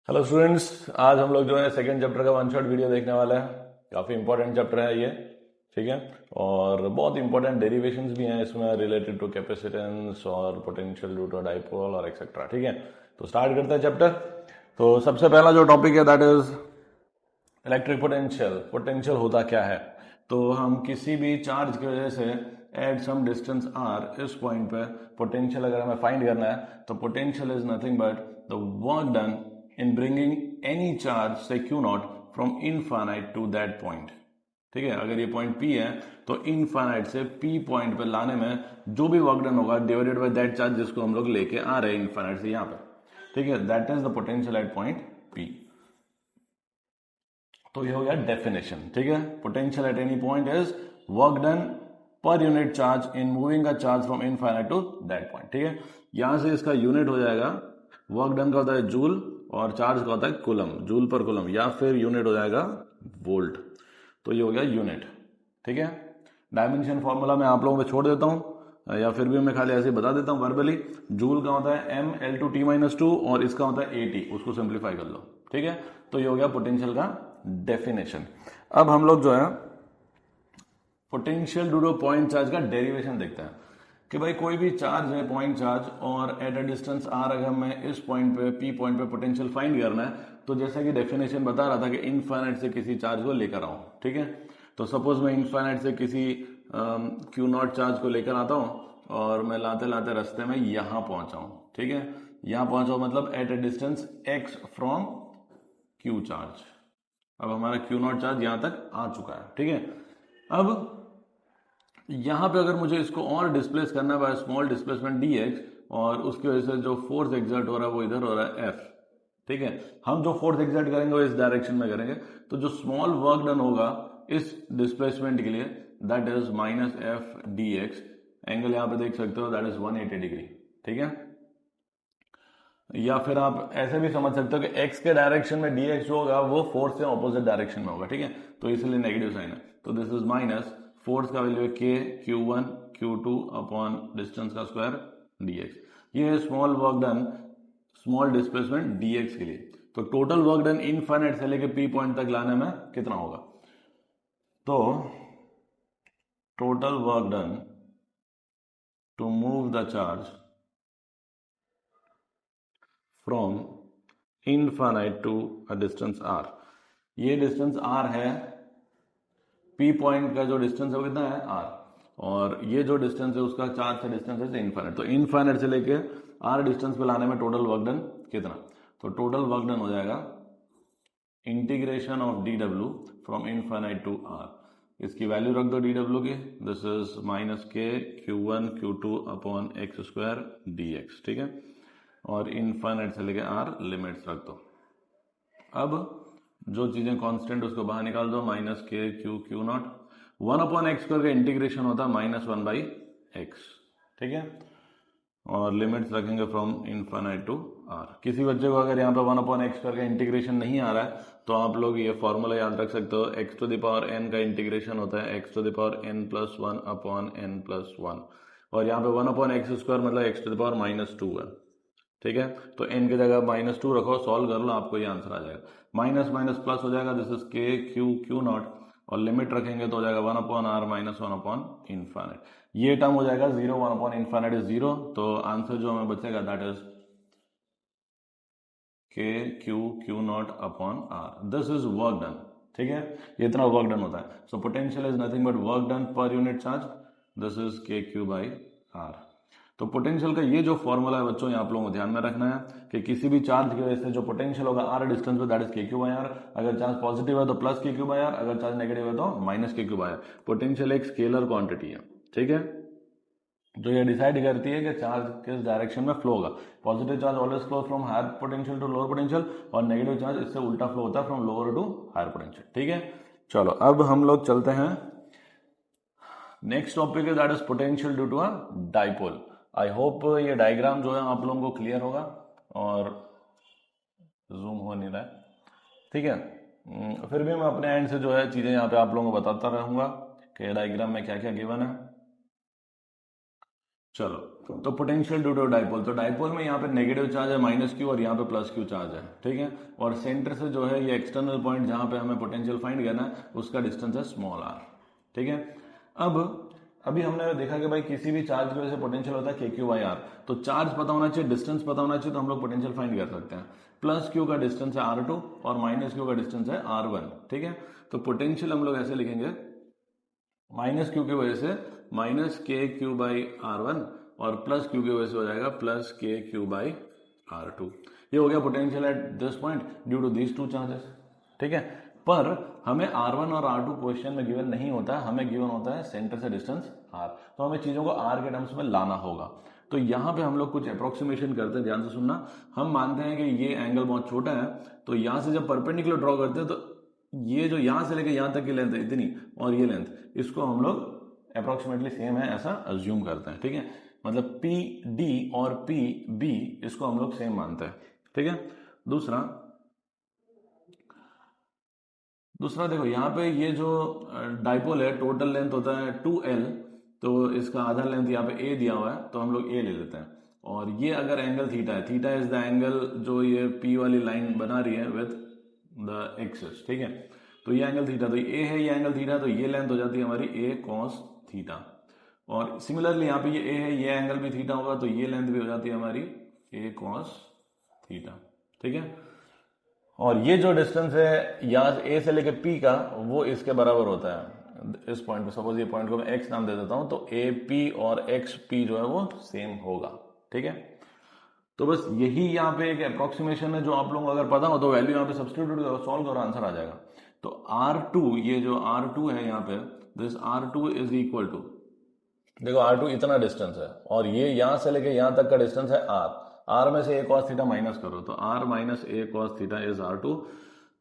Hello students, आज हम लोग जो है सेकंड चैप्टर का वन शॉट वीडियो देखने वाला है। काफ़ी इंपॉर्टेंट चैप्टर है ये। ठीक है। और बहुत इंपॉर्टेंट डेरिवेशंस भी हैं इसमें रिलेटेड टू कैपेसिटेंस और पोटेंशियल ड्यू टू डाइपोल और एक्सेट्रा। ठीक है, तो स्टार्ट करते हैं चैप्टर। तो सबसे पहला जो टॉपिक है that is electric potential. Potential होता क्या है? तो हम किसी भी चार्ज की वजह से एट सम डिस्टेंस आर इस पॉइंट पे पोटेंशियल अगर हमें फाइंड करना है तो potential is nothing but the work done in bringing any charge से q naught from infinite to that point. ठीक है, अगर ये पॉइंट P है तो इनफाइनाइट से P पॉइंट पे लाने में जो भी वर्क डन होगा डिवाइडेड बाय दैट चार्ज जिसको हम लोग लेके आ रहे हैं इनफाइनाइट से यहाँ पे। ठीक है, that is the potential at point P। तो ये हो गया डेफिनेशन। ठीक है, potential at any point is work done पर unit charge in moving a charge from infinite to that point. ठीक है, यहां से इसका यूनिट हो जाएगा, वर्क डन का होता है जूल और चार्ज का होता है कुलम, जूल पर कुलम, या फिर यूनिट हो जाएगा वोल्ट। तो ये हो गया यूनिट। ठीक है, डायमेंशन फॉर्मूला मैं आप लोगों को छोड़ देता हूं या फिर भी मैं खाली ऐसे ही बता देता हूं वर्बली। जूल का होता है M L/T-2 और इसका होता है AT, उसको सिंप्लीफाई कर लो। ठीक है, तो ये हो गया पोटेंशियल का डेफिनेशन। अब हम लोग जो है potential due two point charge का डेरिवेशन देखते हैं कि भाई कोई भी चार्ज है पॉइंट चार्ज और एट अ डिस्टेंस आर अगर मैं इस पॉइंट पे P पॉइंट पे पोटेंशियल फाइंड करना है तो जैसा कि डेफिनेशन बता रहा था कि इनफाइनाइट से किसी चार्ज को लेकर आऊं। ठीक है, तो सपोज मैं इनफाइनाइट से किसी क्यू नॉट चार्ज को लेकर आता हूं और मैं लाते लाते रास्ते में यहां पहुंचा हूं। ठीक है, यहां पहुंचा मतलब at a distance x from Q charge. अब हमारा क्यू नॉट चार्ज यहां तक आ चुका है। ठीक है, अब यहां पे अगर मुझे इसको और डिस्प्लेस करना है बाय स्मॉल डिस्प्लेसमेंट dx और उसकी वजह से जो फोर्स एग्जर्ट हो रहा है वो इधर हो रहा है F। ठीक है, हम जो फोर्स एग्जर्ट करेंगे वो इस डायरेक्शन में करेंगे, तो जो स्मॉल वर्क डन होगा इस डिस्प्लेसमेंट के लिए दैट इज -F/dx। एंगल यहां पे देख सकते हो दैट इज 180 डिग्री। ठीक है, या फिर आप ऐसे भी समझ सकते हो कि x के डायरेक्शन में dx जो होगा वो फोर्स से ऑपोजिट डायरेक्शन में होगा। ठीक है, तो इसलिए नेगेटिव साइन है, तो दिस इज माइनस फोर्स का वैल्यू है k q1 q2 upon distance का स्क्वायर dx। ये है small work done small displacement dx के लिए। तो टोटल वर्क डन इनफाइनाइट से लेके P पॉइंट तक लाने में कितना होगा? तो total work done to move the charge from infinite to a distance r, ये डिस्टेंस r है, P पॉइंट का जो डिस्टेंस है वो कितना है r, और ये जो डिस्टेंस है उसका चार्ज से डिस्टेंस है इनफाइनाइट। तो इनफाइनाइट से लेके r डिस्टेंस पे लाने में टोटल वर्क डन कितना? तो टोटल वर्क डन हो जाएगा integration of dw from infinite to r। इसकी वैल्यू रख दो dw की, this is -k q1 q2 upon x square dx। ठीक है, और इनफाइनाइट से लेके r लिमिट्स रख दो। अब जो चीजें कांस्टेंट उसको बाहर निकाल दो, -k/q/q0। 1/x स्क्वायर का इंटीग्रेशन होता है -1/x। ठीक है, और लिमिट्स रखेंगे फ्रॉम इनफाइनाइट टू r। किसी बच्चे को अगर यहाँ पे 1/x स्क्वायर का इंटीग्रेशन नहीं आ रहा है तो आप लोग ये फॉर्मूला याद रख सकते हो, x⁴n का इंटीग्रेशन होता है x⁴n+1 अपॉन n+1, और यहाँ पे 1/x स्क्वायर मतलब x⁻²है। ठीक है, तो n की जगह -2 रखो, सॉल्व कर लो, आपको ये आंसर आ जाएगा। माइनस माइनस प्लस हो जाएगा, दिस इज k q0, और लिमिट रखेंगे तो हो जाएगा 1/r -1/इनफाइनाइट। ये टर्म हो जाएगा 0, 1/इनफाइनाइट इज 0, तो आंसर जो हमें बचेगा that is k q0/r। This is work done. ठीक है, ये इतना वर्क डन होता है। So potential is nothing but work done पर unit charge, this is k q/r। तो पोटेंशियल का ये जो फॉर्मूला है बच्चों, ये आप लोगों को ध्यान में रखना है कि किसी भी चार्ज की वजह से जो पोटेंशियल होगा r डिस्टेंस पे दैट इज kq/r। अगर चार्ज पॉजिटिव है तो प्लस kq/r, अगर चार्ज नेगेटिव है तो माइनस kq/r। पोटेंशियल एक स्केलर क्वांटिटी है। ठीक है, जो ये डिसाइड करती है कि चार्ज किस डायरेक्शन में फ्लो होगा। Positive charge always flow from higher potential to lower potential, और नेगेटिव चार्ज इससे उल्टा फ्लो होता है from lower to higher potential. ठीक है, चलो अब हम लोग चलते हैं नेक्स्ट टॉपिक है that is potential due to a dipole. I hope ये डायग्राम जो है आप लोगों को क्लियर होगा और जूम हो नहीं रहा है। ठीक है, फिर भी मैं अपने एंड से जो है चीजें यहाँ पे आप लोगों को बताता रहूंगा कि डायग्राम में क्या क्या गिवन है। चलो तो पोटेंशियल ड्यू टू डाइपोल, तो डाइपोल में यहाँ पे नेगेटिव चार्ज है माइनस क्यू और यहाँ पे प्लस क्यू चार्ज है, ठीक है। और सेंटर से जो है ये एक्सटर्नल पॉइंट जहां पे हमें पोटेंशियल फाइंड करना है उसका डिस्टेंस है स्मॉल आर, ठीक है। अब अभी हमने देखा कि भाई किसी भी चार्ज की वजह से पोटेंशियल होता है के क्यू बाई आर, तो चार्ज पता होना चाहिए, डिस्टेंस पता होना चाहिए, तो हम लोग पोटेंशियल फाइंड कर सकते हैं। प्लस क्यू का डिस्टेंस है R2 और माइनस क्यू का डिस्टेंस है R1, ठीक है। तो पोटेंशियल हम लोग ऐसे लिखेंगे, माइनस क्यू की वजह से minus k Q by R1 और प्लस क्यू की वजह से हो जाएगा plus k Q by R2। ये हो गया potential at this point due to these two charges, ठीक है। पर हमें R1 और R2 क्वेश्चन में गिवन नहीं होता है, हमें गिवन होता है सेंटर से डिस्टेंस R, तो हमें चीजों को R के टर्म्स में लाना होगा। तो यहां पे हम लोग कुछ अप्रोक्सीमेशन करते हैं, ध्यान से सुनना। हम मानते हैं कि ये एंगल बहुत छोटा है, तो यहां से जब परपेंडिकुलर ड्रॉ करते हैं तो ये जो यहां से लेके यहां तक की लेंथ है इतनी, और ये लेंथ, इसको हम लोग अप्रोक्सीमेटली सेम है ऐसा अज्यूम करते हैं, ठीक है। मतलब पी डी और पी बी इसको हम लोग सेम मानते हैं, ठीक है। दूसरा देखो यहाँ पे ये जो डाइपोल है टोटल लेंथ होता है 2L, तो इसका आधा लेंथ यहाँ पे A दिया हुआ है तो हम लोग A ले लेते हैं। और ये अगर एंगल थीटा है, थीटा इज द एंगल जो ये P वाली लाइन बना रही है विद द एक्सिस, ठीक है। तो ये एंगल थीटा, तो ये है, ये एंगल थीटा, तो ये लेंथ हो जाती है हमारी A cos थीटा। और सिमिलरली यहाँ पे ये A है, ये एंगल भी थीटा होगा, तो ये लेंथ भी हो जाती है हमारी A cos थीटा, ठीक है। और ये जो डिस्टेंस है यहाँ ए से लेके पी का, वो इसके बराबर होता है इस पॉइंट पे। सपोज ये पॉइंट को मैं एक्स नाम दे देता हूं, तो ए पी और एक्स पी जो है वो सेम होगा, ठीक है। तो बस यही यहाँ पे एक अप्रोक्सीमेशन है जो आप लोगों को अगर पता हो तो वैल्यू यहाँ पे सब्स्टिट्यूट करो, सॉल्व करो, आंसर आ जाएगा। तो R2, ये जो R2 है यहाँ पे, this R2 is equal to, देखो R2 इतना डिस्टेंस है और ये यहां से लेके यहां तक का डिस्टेंस है R में से a cos थीटा माइनस करो, तो R minus a cos theta is R2।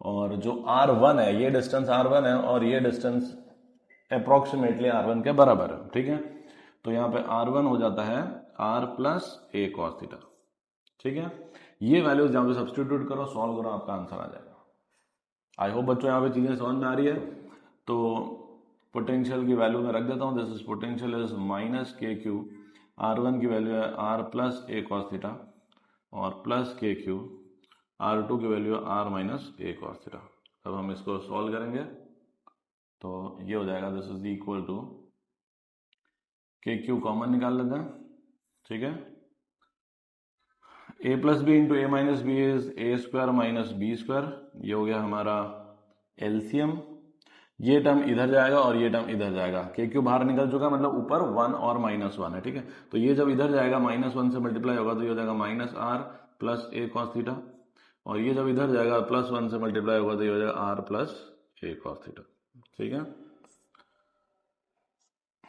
और जो R1 है, ये डिस्टेंस R1 है और ये डिस्टेंस अप्रोक्सीमेटली R1 के बराबर है, ठीक है। तो यहाँ पे R1 हो जाता है R plus a cos theta, ठीक है। ये वैल्यूज यहाँ पे सब्स्टिट्यूट करो, सॉल्व करो, आपका आंसर आ जाएगा। आई होप बच्चों यहाँ पे चीजें समझ में आ रही है। तो पोटेंशियल की वैल्यू में रख देता हूँ, this is potential is minus k q, R1 की वैल्यू है R plus a cos theta और प्लस के क्यू, R2 की वैल्यू है R minus a cos theta. अब हम इसको सॉल्व करेंगे तो ये हो जाएगा, this is equal to k q common निकाल लेते हैं, ठीक है। a plus b into a minus b is a square minus b square, ये हो गया हमारा एलसीएम। ये टर्म इधर जाएगा और ये टर्म इधर जाएगा, के क्यू बाहर निकल चुका, मतलब ऊपर 1 और -1 है, ठीक है। तो ये जब इधर जाएगा -1 से मल्टीप्लाई होगा तो ये हो जाएगा minus R plus a cos theta, और ये जब इधर जाएगा +1 से मल्टीप्लाई होगा तो ये हो जाएगा R plus a cos theta, ठीक है।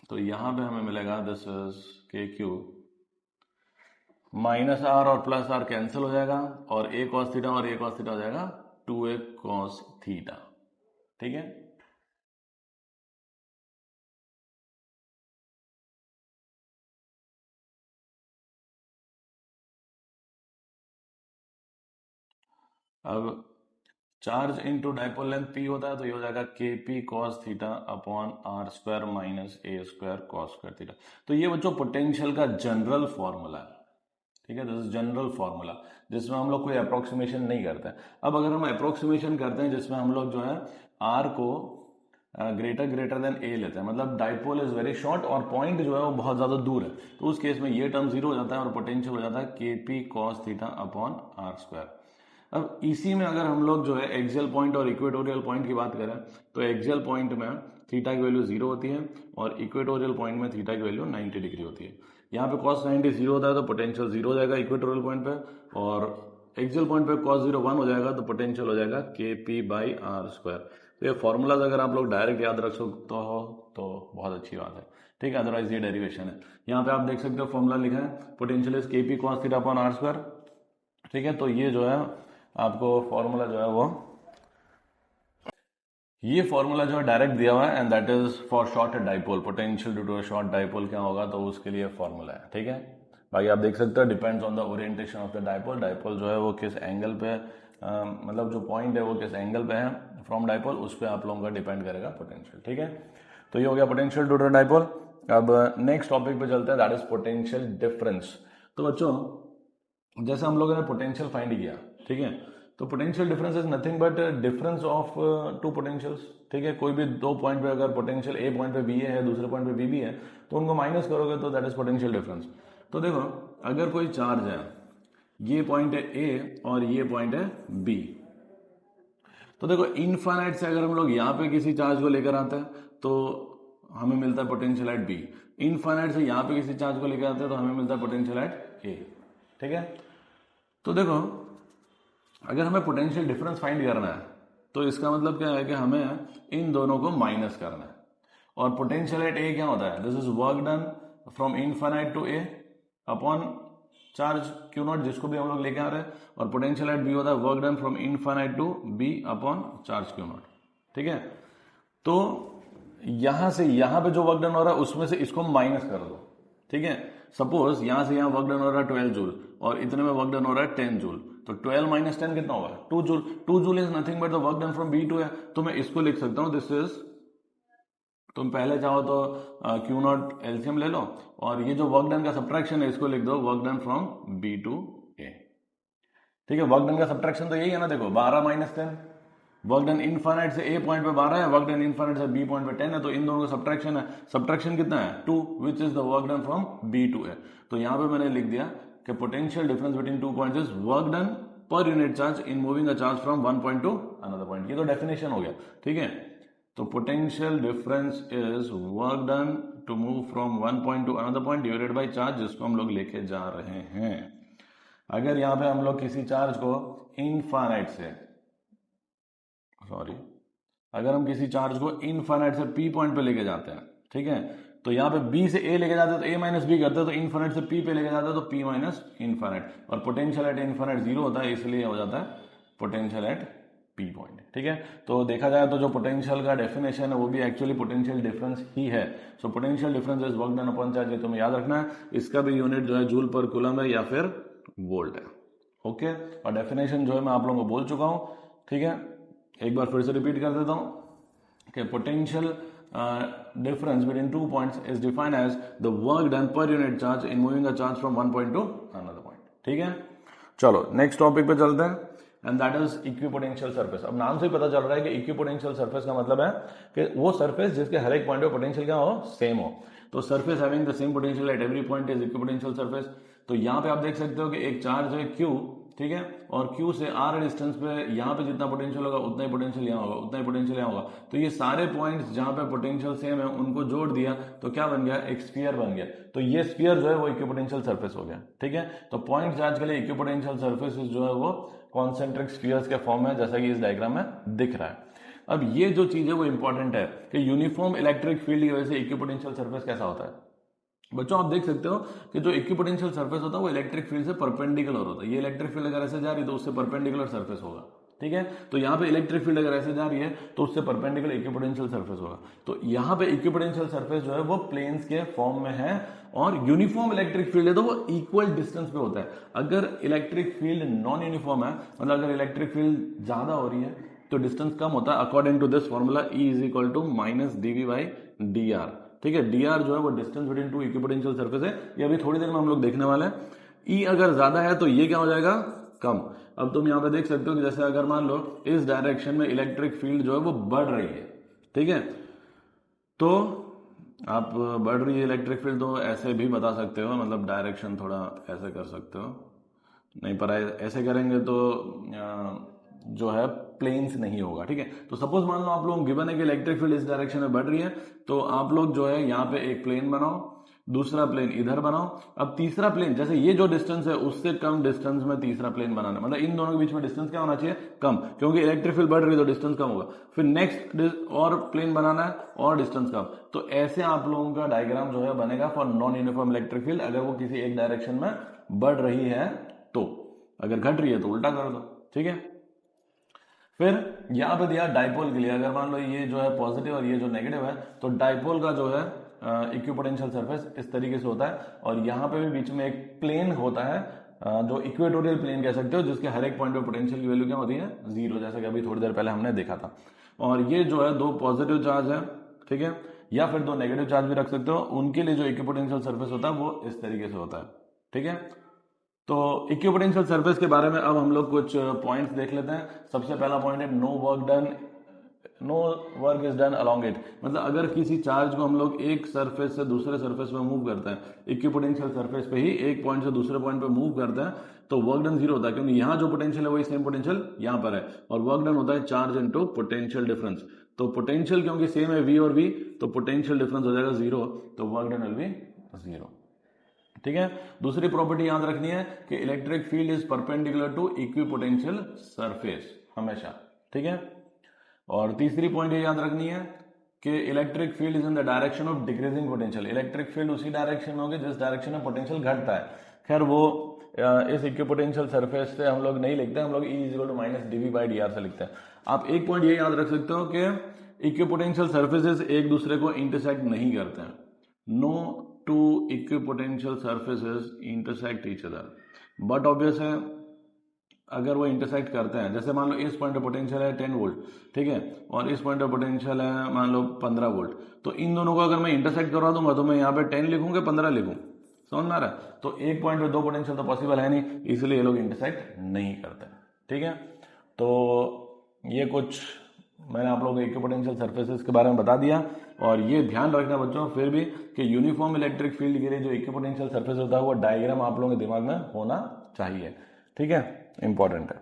तो यहां पे हमें मिलेगा this is K Q, minus R और प्लस आर कैंसिल हो जाएगा और a cos थीटा और a cos थीटा हो जाएगा 2a cos थीटा, ठीक है। अब charge into dipole length P होता है, तो ये हो जाएगा K P cos theta upon R square minus A square cos square theta. तो ये बच्चों पोटेंशियल का जनरल फॉर्मूला है, ठीक है। दिस इज जनरल फॉर्मूला जिसमें हम लोग कोई अप्रोक्सीमेशन नहीं करते हैं। अब अगर हम अप्रोक्सीमेशन करते हैं जिसमें हम लोग जो है आर को ग्रेटर देन ए लेते हैं, मतलब डाइपोल इज वेरी शॉर्ट और पॉइंट जो है वो बहुत ज्यादा दूर है, तो उस केस में ये टर्म 0 हो जाता है और पोटेंशियल हो जाता है k P cos theta upon R square. अब इसी में अगर हम लोग जो है एक्सियल पॉइंट और इक्वेटोरियल पॉइंट की बात करें तो एक्सियल पॉइंट में थीटा की वैल्यू 0 होती है और इक्वेटोरियल पॉइंट में थीटा की वैल्यू 90 डिग्री होती है। यहाँ पे cos 90 0 होता है तो पोटेंशियल 0 हो जाएगा इक्वेटोरियल पॉइंट पे, और एक्सियल पॉइंट पे cos 0 1 हो जाएगा तो पोटेंशियल हो जाएगा K P by are square. तो ये फॉर्मूलाज अगर आप लोग डायरेक्ट याद रख सकते हो तो बहुत अच्छी बात है, ठीक है। अदरवाइज ये डेरिवेशन है। यहाँ पे आप देख सकते हो फॉर्मूला लिखा है, potential is k P cos theta upon R square, ठीक है। तो ये जो है आपको फॉर्मूला जो है वो, ये फॉर्मूला जो है डायरेक्ट दिया हुआ है and that is for short dipole, potential due to short dipole क्या होगा तो उसके लिए फॉर्मूला है, ठीक है। बाकी आप देख सकते हो depends on the orientation of the dipole, dipole जो है वो किस एंगल पे मतलब जो पॉइंट है वो किस एंगल पे है फ्रॉम डाइपोल, उस पर आप लोगों का डिपेंड करेगा पोटेंशियल, ठीक है। तो ये हो गया पोटेंशियल ड्यू टू डाइपोल। अब नेक्स्ट टॉपिक पे चलते हैं, दैट इज पोटेंशियल डिफरेंस। तो बच्चों जैसे हम लोगों ने पोटेंशियल फाइंड किया, ठीक है, तो potential difference is nothing but difference of two potentials, ठीक है। कोई भी दो पॉइंट पे अगर पोटेंशियल ए पॉइंट पे बी है, दूसरे पॉइंट पे बी भी है, तो उनको माइनस करोगे तो दैट इज पोटेंशियल डिफरेंस। तो देखो अगर कोई चार्ज है, ये पॉइंट है ए और ये पॉइंट है बी, तो देखो इनफाइनाइट से अगर हम लोग यहाँ पे किसी चार्ज को लेकर आते हैं तो हमें मिलता है पोटेंशियल एट बी, इनफाइनाइट से यहाँ पे किसी चार्ज को लेकर आते हैं तो हमें मिलता है पोटेंशियल एट ए, ठीक है। तो देखो अगर हमें पोटेंशियल डिफरेंस फाइंड करना है तो इसका मतलब क्या है कि हमें इन दोनों को माइनस करना है। और पोटेंशियल एट ए क्या होता है, this is work done from infinite to A upon charge q naught, जिसको भी हम लोग लेके आ रहे हैं, और पोटेंशियल एट बी होता है work done from infinite to B upon charge q naught, ठीक है। तो यहां से यहां पे जो वर्क डन हो रहा है उसमें से इसको माइनस कर दो, ठीक है। सपोज यहां से यहां वर्क डन हो रहा है 12 जूल और इतने में वर्क डन हो रहा है 10 जूल, तो 12 माइनस 10 कितना होगा, 2 joule. 2 joule is nothing but the work done from B to है, तो मैं इसको लिख सकता हूं दिस इज, तुम पहले चाहो तो क्यू नॉट एलसीएम ले लो और ये जो वर्क डन का सब्ट्रैक्शन है इसको लिख दो work done from B to A, ठीक है। वर्क डन का सब्ट्रैक्शन तो यही है ना, देखो 12 माइनस 10, वर्क डन इनफाइनाइट से ए पॉइंट पे 12 है, वर्क डन इनफाइनाइट से बी पॉइंट पे 10 है, तो इन दोनों का सब्ट्रैक्शन है, सब्ट्रैक्शन कितना है 2, which is the work done from B to A. तो यहां पे मैंने लिख दिया कि potential difference between two points is work done पर unit charge in moving a charge from one point to another point. ये तो डेफिनेशन हो गया, ठीक है। तो potential difference is work done to move from one point to another point divided by charge, जिसको हम लोग लेके जा रहे हैं। अगर यहां पे हम लोग किसी चार्ज को इनफाइनाइट से, सॉरी, अगर हम किसी चार्ज को इनफाइनाइट से पी पॉइंट पे लेके जाते हैं, ठीक है, तो यहाँ पे बी से ए लेके जाते हैं तो ए माइनस बी करते हैं, तो इनफाइनाइट से पी पे लेके जाते हैं तो पी माइनस इनफाइनाइट, और पोटेंशियल एट इनफाइनाइट जीरो होता है, इसलिए हो जाता है पोटेंशियल एट पी पॉइंट, ठीक है। तो देखा जाए तो जो पोटेंशियल का डेफिनेशन है वो भी एक्चुअली पोटेंशियल डिफरेंस ही है। So potential difference is work done upon charge, ये तुम्हें याद रखना है। इसका भी यूनिट जो है जूल पर कूलम है या फिर वोल्ट है, ओके। और डेफिनेशन जो है मैं आप लोगों को बोल चुका हूं, ठीक है, एक बार फिर से रिपीट कर देता हूं कि potential difference between 2 points is defined as the work done per unit charge in moving a charge from one point to another point, ठीक है। चलो नेक्स्ट टॉपिक पे चलते हैं, and that is equipotential surface. अब नाम से ही पता चल रहा है कि इक्विपोटेंशियल सरफेस का मतलब है कि वो सरफेस जिसके हर एक पॉइंट पे पोटेंशियल क्या हो, सेम हो। तो surface having the same potential at every point is equipotential surface. तो यहाँ पे आप देख सकते हो कि एक चार्ज है Q, ठीक है, और Q से R डिस्टेंस पे यहाँ पे जितना पोटेंशियल होगा उतना ही पोटेंशियल यहाँ होगा, उतना ही पोटेंशियल यहाँ होगा। तो ये सारे पॉइंट्स जहाँ पे पोटेंशियल सेम है उनको जोड़ दिया तो क्या बन गया, एक स्फीयर बन गया। तो ये स्फीयर जो है वो इक्विपोटेंशियल सरफेस हो गया, ठीक है। तो पॉइंट चार्ज के लिए इक्विपोटेंशियल सरफेस जो है वो कॉन्सेंट्रिक स्फीयर्स के फॉर्म में, जैसा कि इस डायग्राम में दिख रहा है। अब ये जो चीज है वो इंपॉर्टेंट है कि यूनिफॉर्म इलेक्ट्रिक फील्ड की वजह से इक्विपोटेंशियल सरफेस कैसा होता है। बच्चों आप देख सकते हो कि जो इक्विपोटेंशियल सरफेस होता है वो इलेक्ट्रिक फील्ड से परपेंडिकुलर होता है। ये इलेक्ट्रिक फील्ड अगर ऐसे जा रही है तो उससे परपेंडिकुलर सरफेस होगा, ठीक है। तो यहाँ पे इलेक्ट्रिक फील्ड अगर ऐसे जा रही है तो उससे परपेंडिकुलर इक्विपोटेंशियल सरफेस होगा। तो यहाँ पे इक्विपोटेंशियल सरफेस जो है वो प्लेन्स के फॉर्म में है, और यूनिफॉर्म इलेक्ट्रिक फील्ड है तो वो इक्वल डिस्टेंस पे होता है। अगर इलेक्ट्रिक फील्ड नॉन यूनिफॉर्म है, मतलब अगर इलेक्ट्रिक फील्ड ज्यादा हो रही है तो डिस्टेंस कम होता है, according to this formula E is equal to minus dv by dr, ठीक है। dr जो है वो distance between two equipotential surface है, ये अभी थोड़ी देर में हम लोग देखने वाले हैं। E अगर ज्यादा है तो ये क्या हो जाएगा, कम। अब तुम यहाँ पे देख सकते हो कि जैसे अगर मान लो इस डायरेक्शन में इलेक्ट्रिक फील्ड जो है वो बढ़ रही है, ठीक है, तो आप बढ़ रही है इलेक्ट्रिक फील्ड तो ऐसे भी बता सकते हो, मतलब डायरेक्शन थोड़ा ऐसे कर सकते हो, नहीं पर ऐसे करेंगे तो जो है प्लेन्स नहीं होगा, ठीक है। तो सपोज मान लो आप लोग गिवन है कि इलेक्ट्रिक फील्ड इस डायरेक्शन में बढ़ रही है, तो आप लोग जो है यहाँ पे एक प्लेन बनाओ, दूसरा प्लेन इधर बनाओ, अब तीसरा प्लेन, जैसे ये जो डिस्टेंस है उससे कम डिस्टेंस में तीसरा प्लेन बनाना, मतलब इन दोनों के बीच में डिस्टेंस क्या होना चाहिए, कम, क्योंकि इलेक्ट्रिक फील्ड बढ़ रही है तो डिस्टेंस कम होगा। फिर नेक्स्ट और प्लेन बनाना है और डिस्टेंस कम। तो ऐसे आप लोगों का डायग्राम जो है बनेगा for non uniform electric field, अगर वो किसी एक डायरेक्शन में बढ़ रही है तो, अगर घट रही है तो उल्टा कर दो, ठीक है। फिर यहां पे दिया डाइपोल के लिए, अगर मान लो ये जो है पॉजिटिव और ये जो नेगेटिव है, तो डाइपोल का जो है इक्विपोटेंशियल सरफेस इस तरीके से होता है, और यहाँ पे भी बीच में एक प्लेन होता है जो इक्वेटोरियल प्लेन कह सकते हो, जिसके हर एक पॉइंट पे पोटेंशियल की वैल्यू क्या होती है, जीरो, जैसा कि अभी थोड़ी देर पहले हमने देखा था। और ये जो है दो पॉजिटिव चार्ज है, ठीक है, या फिर दो नेगेटिव चार्ज भी रख सकते हो, उनके लिए जो इक्विपोटेंशियल सरफेस होता है वो इस तरीके से होता है। ठीक है, तो इक्विपोटेंशियल सरफेस के बारे में अब हम लोग कुछ पॉइंट्स देख लेते हैं। सबसे पहला पॉइंट है no work is done along it. मतलब अगर किसी चार्ज को हम लोग एक सरफेस से दूसरे सरफेस में मूव करते हैं, इक्विपोटेंशियल सरफेस पे ही एक पॉइंट से दूसरे पॉइंट पे मूव करते हैं, तो वर्क डन जीरो होता है, क्योंकि यहाँ जो पोटेंशियल है वही सेम पोटेंशियल यहाँ पर है, और वर्क डन होता है चार्ज इनटू पोटेंशियल डिफरेंस। तो पोटेंशियल क्योंकि सेम है v और v, तो पोटेंशियल डिफरेंस हो जाएगा जीरो, तो work done will be zero. ठीक है, दूसरी प्रॉपर्टी याद रखनी है कि electric field is perpendicular to equipotential surface हमेशा। ठीक है, और तीसरी पॉइंट ये याद रखनी है कि electric field is in the direction of decreasing potential. Electric field उसी डायरेक्शन में होगी जिस डायरेक्शन में पोटेंशियल घटता है। खैर वो इस इक्विपोटेंशियल सरफेस से हम लोग नहीं लिखते, हम लोग E equal to minus dv/dr से लिखते हैं। आप एक पॉइंट ये याद रख सकते हो कि इक्विपोटेंशियल सरफेसेस एक दूसरे को इंटरसेक्ट नहीं करते हैं। No two equipotential surfaces intersect each other, but obvious है अगर वो इंटरसेक्ट करते हैं, जैसे मान लो इस पॉइंट पे पोटेंशियल है 10 वोल्ट, ठीक है, और इस पॉइंट पे पोटेंशियल है मान लो 15 वोल्ट, तो इन दोनों को अगर मैं इंटरसेक्ट करवा दूंगा तो मैं यहाँ पे 10 लिखूंगा 15 लिखूं, समझ में आ रहा है? तो एक पॉइंट पे दो पोटेंशियल तो पॉसिबल है नहीं, इसलिए ये लोग इंटरसेक्ट नहीं करते। ठीक है, तो ये कुछ मैंने आप लोगों को इक्विपोटेंशियल सरफेसेस के बारे में बता दिया। और ये ध्यान रखना बच्चों फिर भी कि यूनिफॉर्म इलेक्ट्रिक फील्ड के लिए जो इक्विपोटेंशियल सरफेस होता है वो डायग्राम आप लोगों के दिमाग में होना चाहिए। ठीक है, इंपॉर्टेंट है।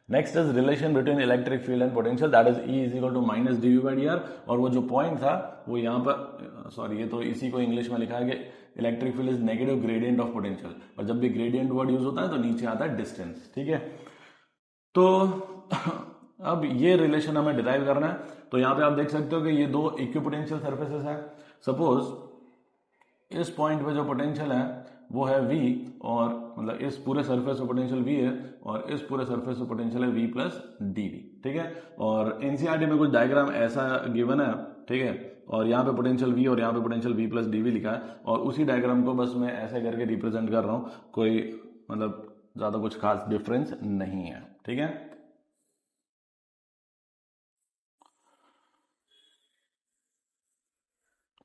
Next is relation between electric field and potential, that is E is equal to minus dv/dr। और वो जो पॉइंट था वो यहाँ पर, सॉरी ये तो इसी को इंग्लिश में लिखा है कि electric field is negative gradient of potential, और जब भी ग्रेडियंट वर्ड यूज होता है तो नीचे आता है डिस्टेंस। ठीक है, तो अब ये रिलेशन हमें डिराइव करना है। तो यहाँ पे आप देख सकते हो कि ये दो इक्विपोटेंशियल सरफेसेस हैं। सपोज इस पॉइंट पे जो पोटेंशियल है वो है v, और मतलब इस पूरे सरफेस पे पोटेंशियल v है, और इस पूरे सरफेस पे पोटेंशियल है v प्लस dv। ठीक है, और एनसीईआरटी में कुछ डायग्राम ऐसा गिवन है, ठीक है, और यहाँ पे पोटेंशियल v और यहाँ पे पोटेंशियल v प्लस dv लिखा है, और उसी डायग्राम को बस मैं ऐसे करके रिप्रेजेंट कर रहा हूँ, कोई मतलब ज्यादा कुछ खास डिफरेंस नहीं है। ठीक है,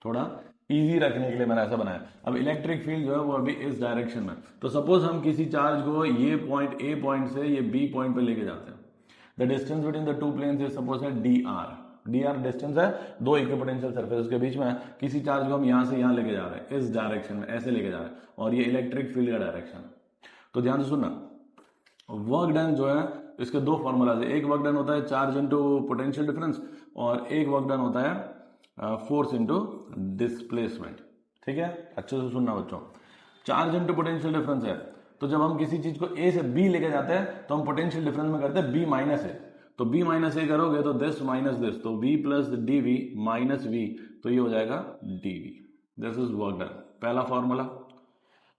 थोड़ा इजी रखने के लिए मैंने ऐसा बनाया। अब इलेक्ट्रिक फील्ड जो है वो अभी इस डायरेक्शन में, तो सपोज हम किसी चार्ज को ये पॉइंट ए पॉइंट से ये बी पॉइंट पे लेके जाते हैं। The distance between the two planes is suppose है dr डिस्टेंस है दो इक्विपोटेंशियल सरफेस के बीच में। किसी चार्ज को हम यहां से यहां लेके जा रहे हैं, इस डायरेक्शन में ऐसे लेके जा रहे हैं, और ये इलेक्ट्रिक फील्ड का डायरेक्शन है। तो ध्यान से सुनना, वर्क डन जो है इसके दो फॉर्मूलाज है। एक वर्क डन होता है चार्ज इनटू पोटेंशियल डिफरेंस, और एक वर्क डन होता है फोर्स इनटू डिस्प्लेसमेंट। ठीक है, अच्छे से सुनना बच्चों। चार्ज इनटू पोटेंशियल डिफरेंस है, तो जब हम किसी चीज को ए से बी लेके जाते हैं तो हम पोटेंशियल डिफरेंस में करते हैं बी माइनस ए। तो बी माइनस ए करोगे तो दिस माइनस दिस, तो v plus dv minus v, तो ये हो जाएगा dv। This is work done, पहला फॉर्मूला।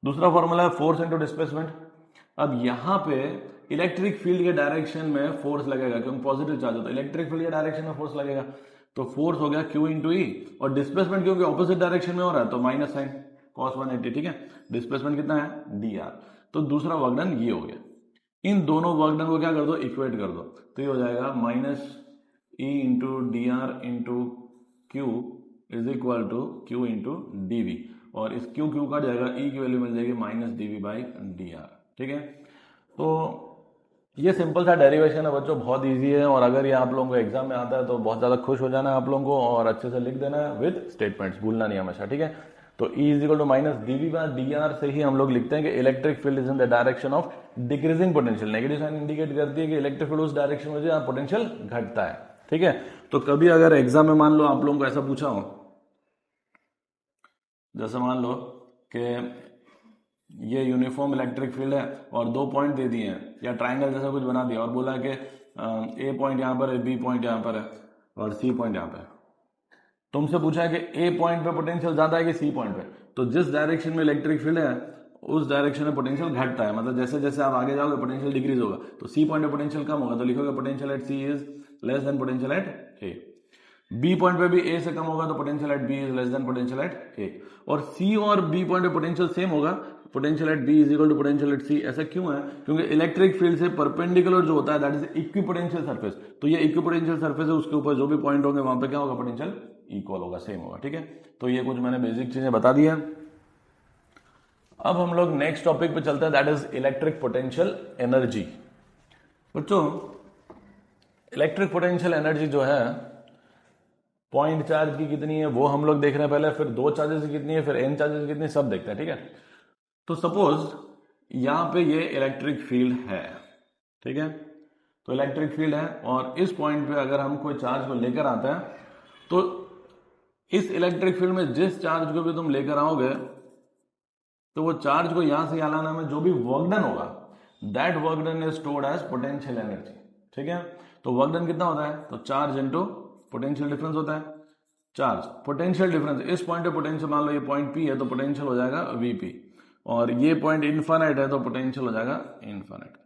दूसरा फॉर्मूला है फोर्स इनटू डिस्प्लेसमेंट। अब यहाँ पे इलेक्ट्रिक फील्ड के डायरेक्शन में फोर्स लगेगा, क्योंकि पॉजिटिव चार्ज होता है, इलेक्ट्रिक फील्ड के डायरेक्शन में फोर्स लगेगा, तो फोर्स हो गया Q इंटू ई, और डिस्प्लेसमेंट क्योंकि ऑपोजिट डायरेक्शन में हो रहा है तो माइनस साइन cos 180। ठीक है, डिस्प्लेसमेंट कितना है dr। तो दूसरा वर्क डन ये हो गया। इन दोनों वर्क डन को क्या कर दो, इक्वेट कर दो, तो ये हो जाएगा minus E into D R into Q is equal to Q into D, और इस Q कट जाएगा, E की वैल्यू मिल जाएगी माइनस dv/dr। ठीक है, तो ये सिंपल सा डेरिवेशन है बच्चों, बहुत इजी है, और अगर ये आप लोगों को एग्जाम में आता है तो बहुत ज्यादा खुश हो जाना है आप लोगों को, और अच्छे से लिख देना है विद स्टेटमेंट्स, भूलना नहीं हमेशा। ठीक है, तो E is equal to minus dv/dr से ही हम लोग लिखते हैं कि electric field is in the direction of decreasing potential. Negative sign indicate करती है कि इलेक्ट्रिक फील्ड उस डायरेक्शन में जो पोटेंशियल घटता है। ठीक है, तो कभी अगर एग्जाम में मान लो आप लोगों को ऐसा पूछा हो, जैसे मान लो कि ये यूनिफॉर्म इलेक्ट्रिक फील्ड है और दो पॉइंट दे दिए हैं, या ट्राइंगल जैसा कुछ बना दिया और बोला कि ए पॉइंट यहाँ पर है, बी पॉइंट यहाँ पर है, और सी पॉइंट यहाँ पे है। तुमसे पूछा है कि ए पॉइंट पे पोटेंशियल ज्यादा है कि सी पॉइंट पे, तो जिस डायरेक्शन में इलेक्ट्रिक फील्ड है उस डायरेक्शन में पोटेंशियल घटता है, मतलब जैसे जैसे आप आगे जाओगे पोटेंशियल डिक्रीज होगा। तो सी पॉइंट पे पोटेंशियल कम होगा, तो लिखोगे potential at C is less than potential at A. B point पे भी ए से कम होगा तो potential at B is less than potential at A, और सी और बी पॉइंट पे पोटेंशियल सेम होगा, potential at B is equal to potential at C. ऐसा क्यों है? क्योंकि इलेक्ट्रिक फील्ड से परपेंडिकुलर जो होता है दैट इज इक्विपोटेंशियल सरफेस, तो ये इक्विपोटेंशियल सरफेस है, उसके ऊपर जो भी पॉइंट होंगे वहां पे क्या होगा, पोटेंशियल इक्वल होगा, सेम होगा। ठीक है, तो ये कुछ मैंने बेसिक चीजें बता दी है। अब हम लोग नेक्स्ट टॉपिक पे चलते हैं, that is electric potential energy. बच्चों इलेक्ट्रिक पोटेंशियल एनर्जी जो है पॉइंट चार्ज की कितनी है वो हम लोग देख रहे हैं पहले, फिर दो चार्जेस की कितनी है, फिर एन चार्जेस की कितनी, सब देखते हैं। ठीक है, तो सपोज यहां पे ये इलेक्ट्रिक फील्ड है। ठीक है, तो इलेक्ट्रिक फील्ड है और इस पॉइंट पे अगर हम कोई चार्ज को लेकर आते हैं तो इस इलेक्ट्रिक फील्ड में जिस चार्ज को भी तुम लेकर आओगे तो वो चार्ज को यहां से यहां लाने में जो भी वर्क डन होगा that work done is stored as potential energy. ठीक है, तो वर्क डन कितना होता है, तो चार्ज इनटू पोटेंशियल डिफरेंस होता है। चार्ज पोटेंशियल डिफरेंस, इस पॉइंट पे पोटेंशियल मान लो ये पॉइंट पी है तो पोटेंशियल हो जाएगा वीपी, और ये पॉइंट इनफाइनाइट है तो पोटेंशियल हो जाएगा इनफाइनाइट।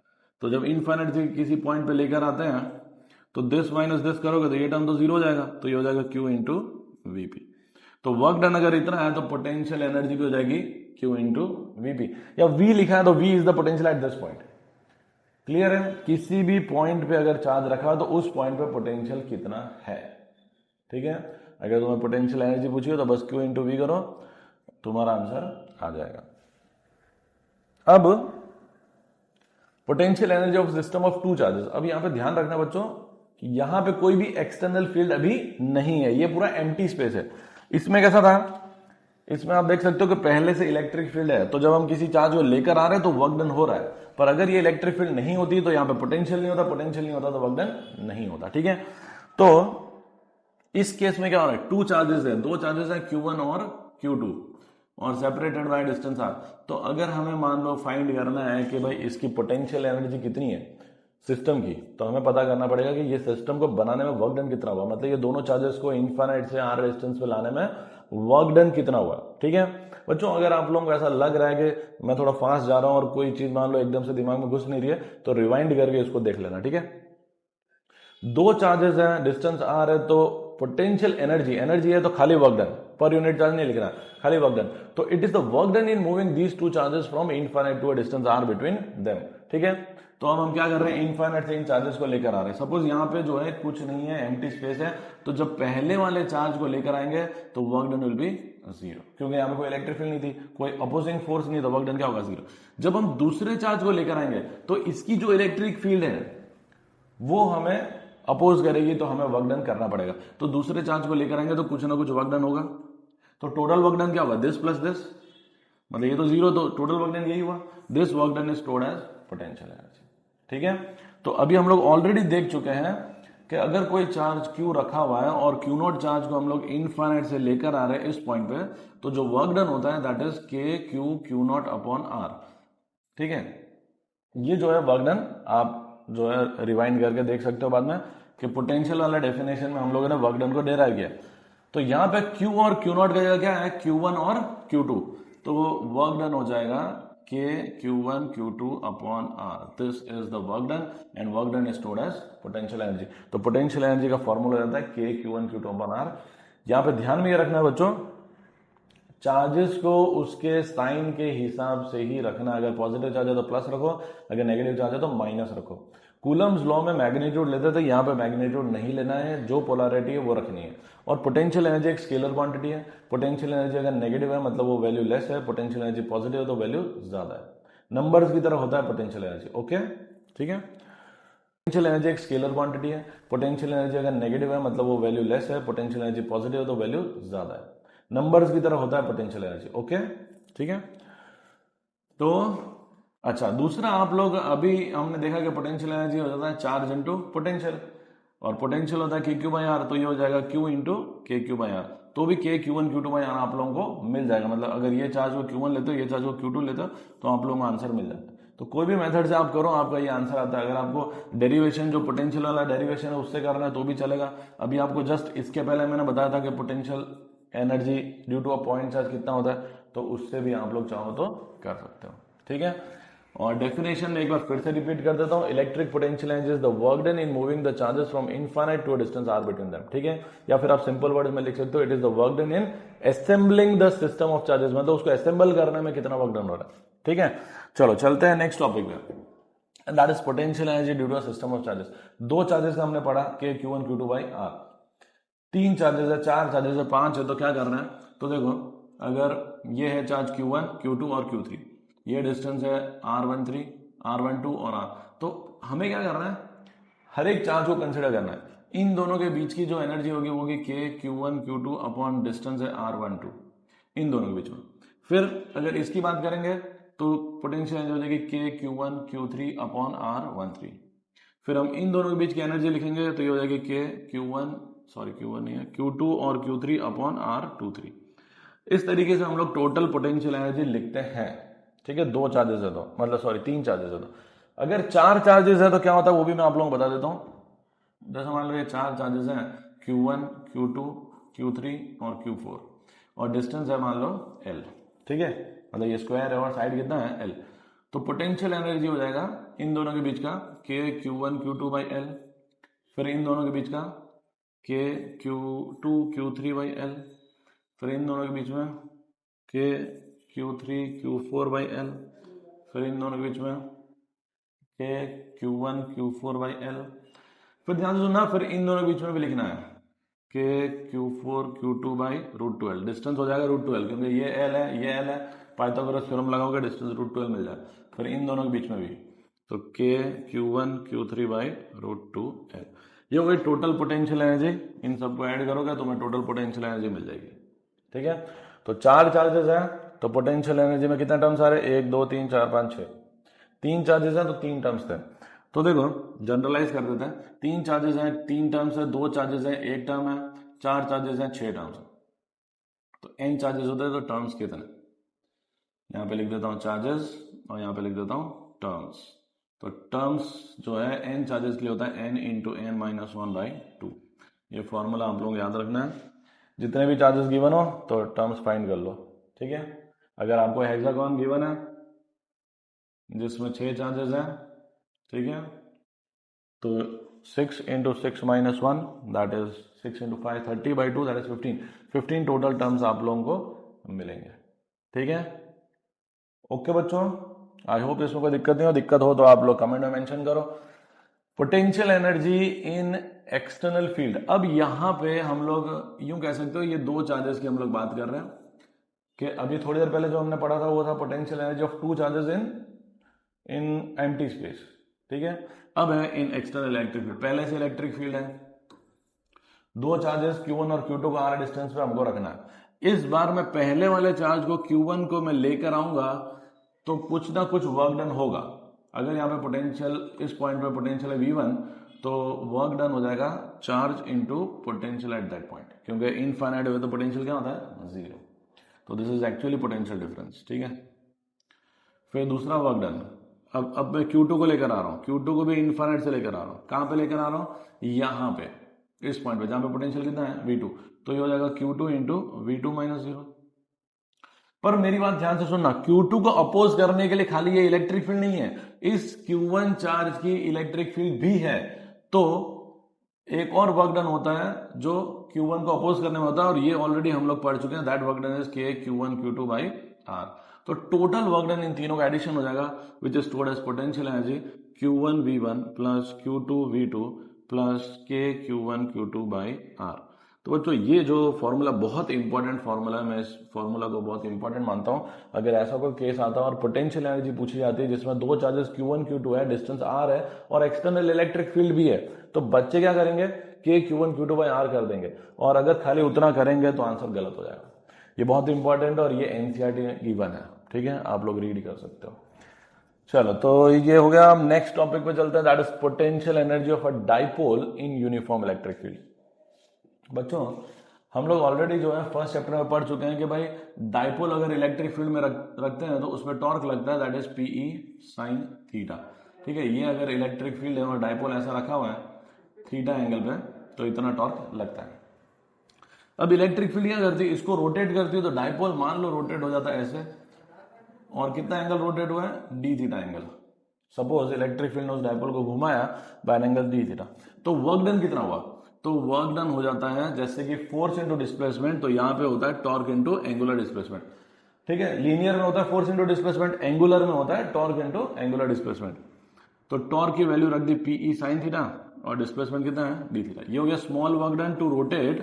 तो जब इनफाइनाइट से किसी पॉइंट पे लेकर आते हैं तो दिस माइनस दिस करोगे तो ये टर्म तो जीरो हो जाएगा, तो ये हो जाएगा क्यू इंटू वीपी। तो वर्क डन अगर इतना है तो पोटेंशियल एनर्जी भी हो जाएगी क्यू इंटू वीपी, या वी लिखा है तो V is the potential at this point. Clear है, किसी भी पॉइंट पे अगर चार्ज रखा तो उस पॉइंट पे पोटेंशियल कितना है। ठीक है, अगर तुम्हें पोटेंशियल एनर्जी पूछी हो तो बस क्यू इंटू वी करो, तुम्हारा आंसर आ जाएगा। अब potential energy of system of two charges. अब यहां पे ध्यान रखना बच्चों कि यहां पे कोई भी एक्सटर्नल फील्ड अभी नहीं है, ये पूरा एम्प्टी स्पेस है। इसमें कैसा था, इसमें आप देख सकते हो कि पहले से इलेक्ट्रिक फील्ड है, तो जब हम किसी चार्ज को लेकर आ रहे हैं तो वर्क डन हो रहा है, पर अगर ये इलेक्ट्रिक फील्ड नहीं होती तो यहां पे पोटेंशियल नहीं होता, पोटेंशियल नहीं होता तो वर्क डन नहीं होता। ठीक है, तो इस केस में क्या हो रहा है, टू चार्जेस है, दो चार्जेस है Q1 और Q2 और सेपरेटेड बाय डिस्टेंस आर। तो अगर हमें मान लो फाइंड करना है कि भाई इसकी पोटेंशियल एनर्जी कितनी है सिस्टम की, तो हमें पता करना पड़ेगा कि ये सिस्टम को बनाने में वर्क डन कितना हुआ, मतलब ये दोनों चार्जेस को इनफाइनाइट से आर रेजिस्टेंस पे लाने में वर्क डन कितना हुआ। ठीक है बच्चों, अगर आप लोगों को ऐसा लग रहा है कि मैं थोड़ा फास्ट जा रहा हूं और कोई चीज मान लो एकदम से दिमाग में घुस नहीं रही है तो रिवाइंड करके इसको देख लेना। ठीक है, दो चार्जेस हैं, डिस्टेंस आर है, तो पोटेंशियल एनर्जी, एनर्जी है तो खाली वर्क डन, पर यूनिट चार्ज नहीं लिखना, खाली वर्क डन। तो it is the work done in moving these two charges from infinite to a distance R between them. ठीक है, तो अब हम क्या कर रहे हैं, इनफाइनाइट से इन चार्जेस को लेकर आ रहे हैं। सपोज यहाँ पे जो है कुछ नहीं है, एम्प्टी स्पेस है, तो जब पहले वाले चार्ज को लेकर आएंगे तो work done will be zero, क्योंकि यहाँ पे कोई इलेक्ट्रिक फील्ड नहीं थी, कोई अपोजिंग फोर्स नहीं, तो वर्क डन क्या होगा, जीरो। जब हम दूसरे चार्ज को लेकर आएंगे तो इसकी जो इलेक्ट्रिक फील्ड है वो हमें अपोज करेगी, तो हमें वर्क डन करना पड़ेगा। तो दूसरे चार्ज को लेकर आएंगे तो कुछ ना कुछ वर्क डन होगा, तो टोटल वर्क डन क्या होगा, दिस प्लस दिस, मतलब ये तो जीरो, तो टोटल वर्क डन यही हुआ, this work done is stored as potential energy. ठीक है, तो अभी हम लोग ऑलरेडी देख चुके हैं कि अगर कोई चार्ज Q रखा हुआ है और Q नॉट चार्ज को हम लोग इनफाइनाइट से लेकर आ रहे हैं इस पॉइंट पे, तो जो वर्क डन होता है that is Q not upon R। ठीक है, ये जो है वर्क डन आप जो है रिवाइंड करके देख सकते हो बाद में कि पोटेंशियल वाला डेफिनेशन में हम लोगों ने वर्क डन को डेराइव किया। तो यहां पे Q और Q नॉट का जगह क्या है, Q1 और Q2, तो वर्क डन हो जाएगा Q1 Q2 upon R। This is the work done and work done is stored as potential energy. तो पोटेंशियल एनर्जी का फॉर्मूला रहता है Q1 Q2 अपॉन R। यहां पे ध्यान में ये रखना है बच्चों, चार्जेस को उसके साइन के हिसाब से ही रखना, अगर पॉजिटिव चार्ज है तो प्लस रखो, अगर नेगेटिव चार्ज है तो माइनस रखो। कूलम्स लॉ में मैग्नीट्यूड लेते थे, यहाँ पे मैग्नीट्यूड नहीं लेना है, जो पोलैरिटी है वो रखनी है। और पोटेंशियल एनर्जी एक स्केलर क्वांटिटी है, पोटेंशियल एनर्जी अगर नेगेटिव है मतलब वो वैल्यू लेस है, पोटेंशियल एनर्जी पॉजिटिव है तो वैल्यू ज्यादा है। नंबर्स की तरह होता है पोटेंशियल एनर्जी। ओके, ठीक है, पोटेंशियल एनर्जी एक स्केलर क्वांटिटी है, पोटेंशियल एनर्जी अगर नेगेटिव है मतलब वो वैल्यू लेस है, पोटेंशियल एनर्जी पॉजिटिव है तो वैल्यू ज्यादा है। नंबर्स की तरह होता है पोटेंशियल एनर्जी। ओके, ठीक है, तो अच्छा दूसरा आप लोग अभी हमने देखा कि पोटेंशियल एनर्जी हो जाता है चार्ज इंटू पोटेंशियल, और पोटेंशियल होता है के क्यू बाई आर, तो ये हो जाएगा Q into K Q by R, तो भी K Q one Q two by R आप लोगों को मिल जाएगा। मतलब अगर ये चार्ज को क्यू वन लेते हो, ये चार्ज को क्यू टू लेते हो, तो आप लोगों को आंसर मिल जाता है। तो कोई भी मेथड से आप करो आपका ये आंसर आता है। अगर आपको डेरिवेशन जो पोटेंशियल वाला डेरिवेशन है उससे करना है तो भी चलेगा। अभी आपको जस्ट इसके पहले मैंने बताया था कि potential energy due to a point charge कितना होता है, तो उससे भी आप लोग चाहो तो कर सकते हो। ठीक है, और डेफिनेशन में एक बार फिर से रिपीट कर देता हूं, electric potential energy is the work done in moving the charges from infinite to a distance R between them. ठीक है, या फिर आप सिंपल वर्ड में लिख सकते हो, it is the work done in assembling the system of charges, मतलब उसको असेंबल करने में कितना वर्क डन हो रहा है। ठीक है, चलो चलते हैं नेक्स्ट टॉपिक पे, that is potential energy due to a system of charges. दो चार्जेस का हमने पढ़ा K Q one Q two by R. 3 charges है, 4 चार्जेस है, 5 है, तो क्या करना है? तो देखो, अगर ये है चार्ज Q1, Q2 और Q3, ये डिस्टेंस है R13, R12 और R, तो हमें क्या करना है? हर एक चार्ज को कंसिडर करना है। इन दोनों के बीच की जो एनर्जी होगी वो होगी K Q1 Q2 upon distance है R12, इन दोनों के बीच में। फिर अगर इसकी बात करेंगे तो पोटेंशियल एनर्जी हो जाएगी K Q1 Q3 upon R13। फिर हम इन दोनों के बीच की एनर्जी लिखेंगे तो ये हो जाएगी Q1 नहीं है, Q2 और Q3 अपॉन R23। इस तरीके से हम लोग टोटल पोटेंशियल एनर्जी लिखते हैं। ठीक है, 2 चार्जेस है तो, मतलब सॉरी 3 चार्जेस है तो। अगर 4 चार्जेस है तो क्या होता है वो भी मैं आप लोगों को बता देता हूं। जैसे मान लो ये 4 चार्जेस हैं, Q1, Q2, Q3 और Q4, और डिस्टेंस है मान लो L। ठीक है, मतलब ये स्क्वायर है और साइड कितना है L। तो पोटेंशियल एनर्जी हो जाएगा इन दोनों के बीच का K Q1 Q2 by L, फिर इन दोनों के बीच का K Q2 Q3 by L, फिर इन दोनों के बीच में K Q3 Q4 by L, फिर इन दोनों के बीच में K Q1 Q4 by L। फिर ध्यान से सुनना, फिर इन दोनों के बीच में भी लिखना है K Q4 Q2 by √12। Distance हो जाएगा √12, क्योंकि ये L है, ये L है, पाइथागोरस थ्योरम लगाओगे डिस्टेंस √12 मिल जाए। फिर इन दोनों के बीच में भी तो K Q1 Q3 by √2L। ये हो गई टोटल पोटेंशियल एनर्जी। इन सबको ऐड करोगे तो तुम्हें टोटल पोटेंशियल एनर्जी मिल जाएगी। ठीक है, तो 4 चार्जेस है तो पोटेंशियल एनर्जी में कितने टर्म्स आ रहे हैं? 1 2 3 4 5 6। 3 चार्जेस है तो 3 टर्म्स थे। तो देखो जनरलाइज कर देते हैं, 3 चार्जेस हैं 3 टर्म्स है, 2 चार्जेस है 1 टर्म है, 4 चार्जेस हैं 6 टर्म्स है। तो n चार्जेस होते हैं तो टर्म्स कितने? यहाँ पे लिख देता हूँ चार्जेस और यहाँ पे लिख देता हूँ टर्म्स। तो टर्म्स जो है n चार्जेस के लिए होता है n इंटू n माइनस 1/2। ये फॉर्मूला आप लोग याद रखना है। जितने भी चार्जेस गिवन हो तो टर्म्स फाइंड कर लो। ठीक है, अगर आपको हेक्सागोन गिवन है जिसमें 6 चार्जेस हैं, ठीक है, तो 6 into 6 minus 1 that is 6 into 5 30/2 that is 15 total terms आप लोगों को मिलेंगे। ठीक है, ओके बच्चों, आई होप इसमें कोई दिक्कत नहीं हो। दिक्कत हो तो आप लोग कमेंट में मेंशन करो। Potential energy in external field. अब यहां पे हम लोग यूं कह सकते हो, ये 2 चार्जेस की हम लोग बात कर रहे हैं कि अभी थोड़ी देर पहले जो हमने पढ़ा था वो था potential energy of 2 charges in empty space. ठीक है, अब है इन एक्सटर्नल इलेक्ट्रिक फील्ड। पहले से इलेक्ट्रिक फील्ड है, 2 चार्जेस Q1 और Q2 का R डिस्टेंस पे हमको रखना है। इस बार मैं पहले वाले चार्ज को Q1 को मैं लेकर आऊंगा तो कुछ ना कुछ वर्क डन होगा। अगर यहाँ पे पोटेंशियल, इस पॉइंट पे पोटेंशियल है V1, तो वर्क डन हो जाएगा charge into potential at that point, क्योंकि इनफाइनाइट हुए तो पोटेंशियल क्या होता है? 0। तो this is actually potential difference. ठीक है, फिर दूसरा वर्क डन। अब मैं Q2 को लेकर आ रहा हूँ, Q2 को भी इनफाइनाइट से लेकर आ रहा हूँ। कहाँ पे लेकर आ रहा हूँ? यहाँ पे, इस पॉइंट पे जहां पे पोटेंशियल कितना है? V2। तो ये हो जाएगा Q2 इंटू V2 माइनस 0। पर मेरी बात ध्यान से सुनना, Q2 को अपोज करने के लिए खाली ये इलेक्ट्रिक फील्ड नहीं है, इस Q1 चार्ज की इलेक्ट्रिक फील्ड भी है। तो एक और वर्क डन होता है जो Q1 को अपोज करने में होता है, और ये ऑलरेडी हम लोग पढ़ चुके हैं। That work done is K Q1 Q2 by R। तो टोटल वर्क डन इन तीनों का एडिशन हो जाएगा, which is stored as potential energy Q1 V1 plus Q2 V2 plus K Q1 Q2 by R। तो बच्चों ये जो formula बहुत इंपॉर्टेंट फॉर्मूला है, मैं इस फॉर्मूला को बहुत इंपॉर्टेंट मानता हूं। अगर ऐसा कोई केस आता है और पोटेंशियल एनर्जी पूछी जाती है जिसमें 2 चार्जेस Q1 Q2 है, डिस्टेंस R है और एक्सटर्नल इलेक्ट्रिक फील्ड भी है, तो बच्चे क्या करेंगे? K Q1 Q2 by R कर देंगे, और अगर खाली उतना करेंगे तो आंसर गलत हो जाएगा। ये बहुत इंपॉर्टेंट और ये एनसीईआरटी में गिवन है। ठीक है, आप लोग रीड कर सकते हो। चलो, तो ये हो गया। हम नेक्स्ट टॉपिक पे चलते हैं, that is potential energy of a dipole in uniform electric field. बच्चों हम लोग ऑलरेडी जो है फर्स्ट चैप्टर में पढ़ चुके हैं कि भाई डाइपोल अगर इलेक्ट्रिक फील्ड में रखते हैं तो उसमें टॉर्क लगता है, that is PE sine theta. ठीक है, ये अगर इलेक्ट्रिक फील्ड है और डाइपोल ऐसा रखा हुआ है थीटा एंगल पे, तो इतना टॉर्क लगता है। अब इलेक्ट्रिक फील्ड क्या करती है? इसको रोटेट करती है। तो डाइपोल मान लो रोटेट हो जाता है ऐसे, और कितना एंगल रोटेट हुआ है? D theta angle. Suppose electric field ने उस डाइपोल को घुमाया by an angle D theta, तो वर्क डन कितना हुआ? तो वर्क डन हो जाता है जैसे कि फोर्स इंटू डिस्प्लेसमेंट, तो यहां पे होता है टॉर्क इंटू एंगुलर डिस्प्लेसमेंट। ठीक है, लीनियर में होता है फोर्स इंटू डिस्प्लेसमेंट, एंगुलर में होता है टॉर्क इंटू एंगुलर डिस्प्लेसमेंट। तो टॉर्क की वैल्यू रख दी PE साइन थीटा और डिस्प्लेसमेंट कितना है? D theta. ये हो गया small work done to rotate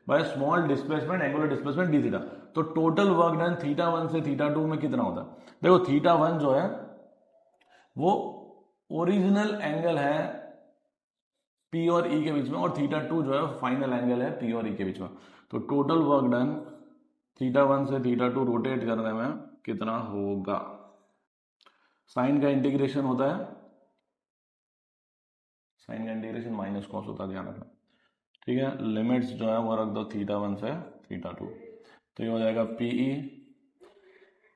by small displacement angular displacement D theta. तो टोटल वर्क डन थीटा 1 से थीटा 2 में कितना होता है? देखो थीटा 1 जो है वो ओरिजिनल एंगल है पी और ई के बीच में, और थीटा 2 जो है फाइनल एंगल है पी और ई के बीच में। तो टोटल वर्क डन थीटा 1 से थीटा 2 रोटेट करने में कितना होगा? साइन का इंटीग्रेशन होता है, साइन का इंटीग्रेशन माइनस कॉस होता है, ध्यान रखना, ठीक है। लिमिट्स जो है वो रख दो थीटा 1 से थीटा 2, तो ये हो जाएगा पीई,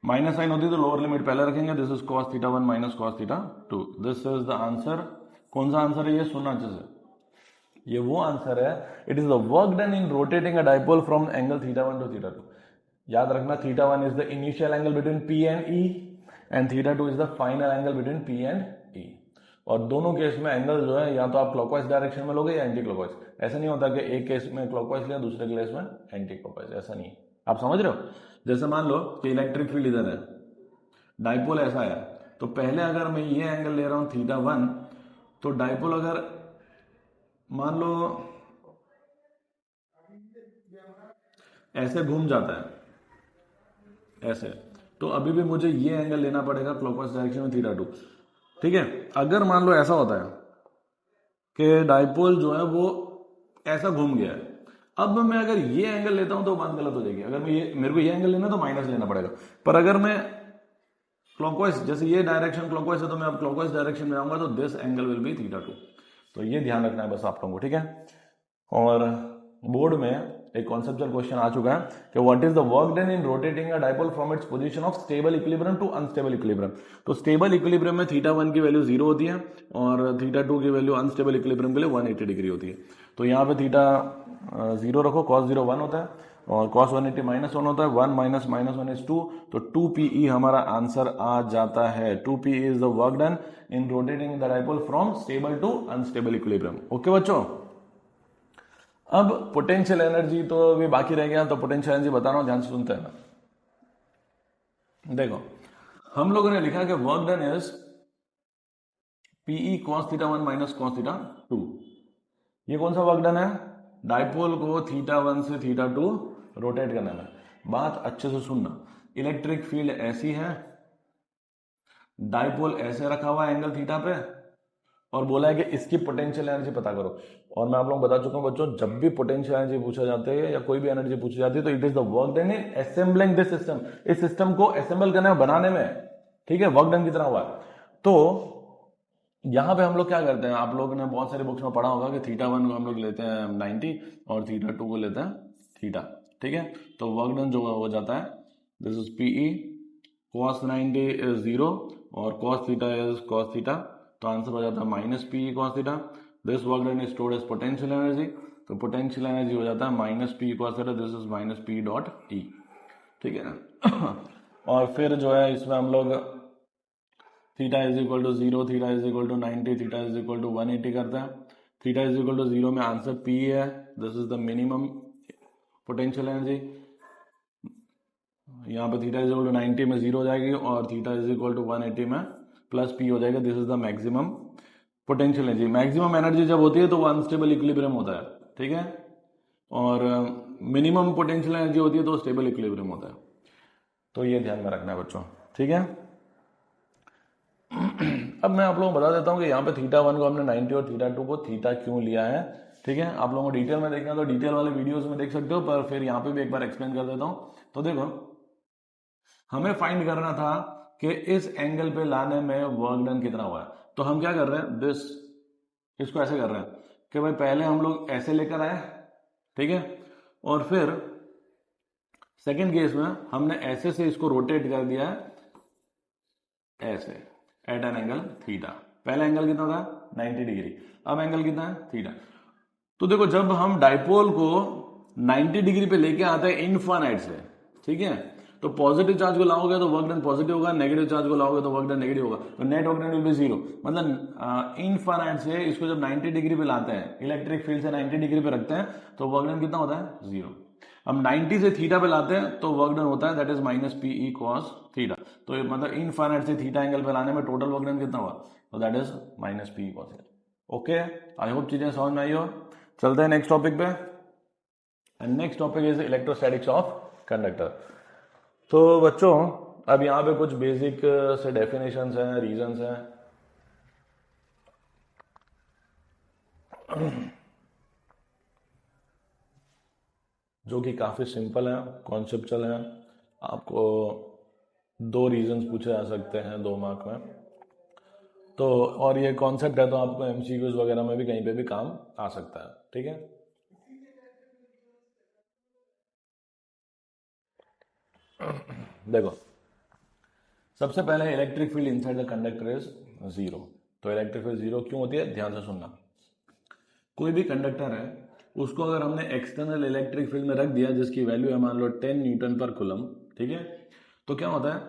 माइनस साइन होती है तो लोअर लिमिट पहले रखेंगे, this is cos theta 1 minus cos theta 2, this is the answer. कौन सा आंसर है ये सुनना अच्छे से, ये वो आंसर है, it is the work done in rotating a dipole from angle theta 1 to theta 2। याद रखना theta 1 is the initial angle between P and E and theta 2 is the final angle between P and E. और दोनों case में angle जो है या तो आप क्लॉकवाइज डायरेक्शन में लोगे या एंटी क्लॉकवाइज। ऐसा नहीं होता कि एक केस में क्लॉकवाइज लिया दूसरे केस में एंटी क्लॉकवाइज, ऐसा नहीं। आप समझ रहे हो? जैसे मान लो कि इलेक्ट्रिक फील्ड इधर है, डाइपोल ऐसा है, तो पहले अगर मैं ये एंगल ले रहा हूं थीटा 1, तो डाइपोल अगर मान लो ऐसे घूम जाता है ऐसे, तो अभी भी मुझे ये एंगल लेना पड़ेगा क्लॉकवाइज डायरेक्शन में थीटा 2, ठीक है। अगर मान लो ऐसा होता है कि डाइपोल जो है वो ऐसा घूम गया है, अब मैं अगर ये एंगल लेता हूं तो बात गलत हो जाएगी। अगर मैं ये, मेरे को ये एंगल लेना तो माइनस लेना पड़ेगा, पर अगर मैं क्लॉकवाइज, जैसे ये डायरेक्शन क्लॉकवाइज है तो मैं अब क्लॉकवाइज डायरेक्शन में आऊंगा तो this angle will be theta 2। तो ये ध्यान रखना है बस आप लोगों को, ठीक है। और बोर्ड में एक कॉन्सेप्चुअल क्वेश्चन आ चुका है कि what is the work done in rotating a dipole from its position of stable equilibrium to unstable equilibrium. तो स्टेबल इक्विलिब्रियम में थीटा 1 की वैल्यू 0 होती है और थीटा 2 की वैल्यू अनस्टेबल इक्विलिब्रियम के लिए 180 डिग्री होती है। तो यहाँ पे थीटा 0 रखो, cos 0 1 होता है और cos 180 माइनस 1 होता है, 1 माइनस माइनस 1 इज 2, तो 2pe हमारा आंसर आ जाता है। 2pe is the work done in rotating the dipole from stable to unstable equilibrium. Okay बच्चों, अब पोटेंशियल एनर्जी तो अभी बाकी रह गया, तो पोटेंशियल एनर्जी बता रहा हूं, ध्यान से सुनते हैं ना। देखो हम लोगों ने लिखा कि work done is PE cos theta 1 minus cos theta 2। ये कौन सा वर्क डन है? डाइपोल को थीटा 1 से थीटा 2 रोटेट करने में। बात अच्छे से सुनना, इलेक्ट्रिक फील्ड ऐसी है, डाइपोल ऐसे रखा हुआ है एंगल थीटा पे, और बोला है कि इसकी पोटेंशियल एनर्जी पता करो। और मैं आप लोगों को बता चुका हूं बच्चों, जब भी पोटेंशियल एनर्जी पूछा जाता है या कोई भी एनर्जी पूछी जाती है तो it is the work done in assembling this system. इस सिस्टम को असेंबल करने में, बनाने में, ठीक है, वर्क डन कितना हुआ। तो यहां पे हम लोग क्या करते हैं, आप लोगों ने बहुत सारी बुक्स में पढ़ा होगा कि थीटा 1 को हम लोग लेते हैं 90 और थीटा 2 को लेते हैं थीटा, ठीक है। तो वर्क डन जो हो जाता है, दिस इज पीई, cos 90 इज 0 और cos theta is cos theta, तो आंसर हो जाता है minus PE cos theta. This work done is stored as potential energy, तो पोटेंशियल एनर्जी हो जाता है minus P cos theta, this is minus P dot E, ठीक है ना। और फिर जो है इसमें हम लोग theta is equal to 0, theta is equal to 90, theta is equal to 180 करते हैं। थीटा इज इक्वल टू 0 में आंसर पी है, this is the minimum potential energy. यहाँ पे थीटा इज इक्वल टू 90 में 0 हो जाएगी और थीटा इज इक्वल टू 180 में प्लस पी हो जाएगा, this is the maximum potential energy. Maximum energy जब होती है तो वो अनस्टेबल इक्विलिब्रियम होता है, ठीक है, और मिनिमम पोटेंशियल एनर्जी होती है तो स्टेबल इक्विलिब्रियम होता है। तो ये ध्यान में रखना है बच्चों, ठीक है। अब मैं आप लोगों को बता देता हूं कि यहाँ पे थीटा 1 को हमने 90 और थीटा 2 को थीटा क्यों लिया है, ठीक है। आप लोगों को डिटेल में देखना तो डिटेल वाले वीडियोस में देख सकते हो, पर फिर यहाँ पे भी एक बार एक्सप्लेन कर देता हूं। तो देखो हमें फाइंड करना था कि इस एंगल पे लाने में वर्क डन कितना हुआ है। तो हम क्या कर रहे हैं, दिस, इसको ऐसे कर रहे हैं कि भाई पहले हम लोग ऐसे लेकर आए, ठीक है, और फिर सेकेंड केस में हमने ऐसे से इसको रोटेट कर दिया है ऐसे एट एन एंगल थीटा। पहला एंगल कितना था 90 डिग्री, अब एंगल कितना है थीटा। तो देखो जब हम डाइपोल को 90 डिग्री पे लेके आते हैं इनफाइनाइट से, ठीक है, तो पॉजिटिव चार्ज को लाओगे तो वर्क डन पॉजिटिव होगा, नेगेटिव चार्ज को लाओगे तो वर्क डन नेगेटिव होगा, तो net work done will be 0। मतलब इनफाइनाइट से इसको जब 90 डिग्री पे लाते हैं, इलेक्ट्रिक फील्ड से 90 डिग्री पे रखते हैं, तो वर्क डन कितना होता है 0। अब 90 से थीटा पे लाते हैं तो वर्क डन होता है that is minus PE cos theta. तो मतलब इनफाइनाइट से थीटा एंगल पे लाने में टोटल वर्क डन कितना हुआ, तो that is minus PE cos theta. Okay, I hope चीजें समझ में आई हो। चलते हैं नेक्स्ट टॉपिक पे। And next topic is electrostatics of conductor. तो बच्चों अब यहाँ पे कुछ बेसिक से डेफिनेशंस हैं, रीजंस हैं। जो कि काफी सिंपल है, कॉन्सेप्चुअल है। आपको 2 रीजंस पूछे जा सकते हैं 2 मार्क में। तो और ये कॉन्सेप्ट है तो आपको एमसीक्यूज वगैरह में भी कहीं पे भी काम आ सकता है, ठीक है। देखो सबसे पहले electric field inside the conductor is 0। तो इलेक्ट्रिक फील्ड 0 क्यों होती है, ध्यान से सुनना। कोई भी कंडक्टर है उसको अगर हमने एक्सटर्नल इलेक्ट्रिक फील्ड में रख दिया जिसकी वैल्यू है मान लो 10 न्यूटन पर कूलम, ठीक है, तो क्या होता है,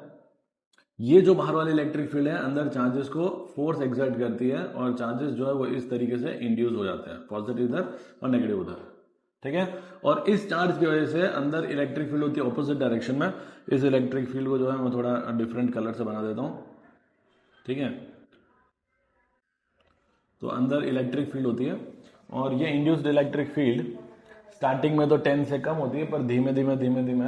ये जो बाहर वाली इलेक्ट्रिक फील्ड है अंदर चार्जेस को फोर्स एक्सर्ट करती है और चार्जेस जो है वो इस तरीके से इंड्यूस हो जाते हैं, पॉजिटिव इधर और नेगेटिव उधर, ठीक है। और इस चार्ज की वजह से अंदर इलेक्ट्रिक फील्ड होती है ऑपोजिट डायरेक्शन में। इस इलेक्ट्रिक फील्ड को जो है मैं थोड़ा डिफरेंट कलर से बना देता हूं, ठीक है। तो अंदर इलेक्ट्रिक फील्ड होती है और ये इंड्यूस्ड इलेक्ट्रिक फील्ड स्टार्टिंग में तो 10 से कम होती है, पर धीमे धीमे धीमे धीमे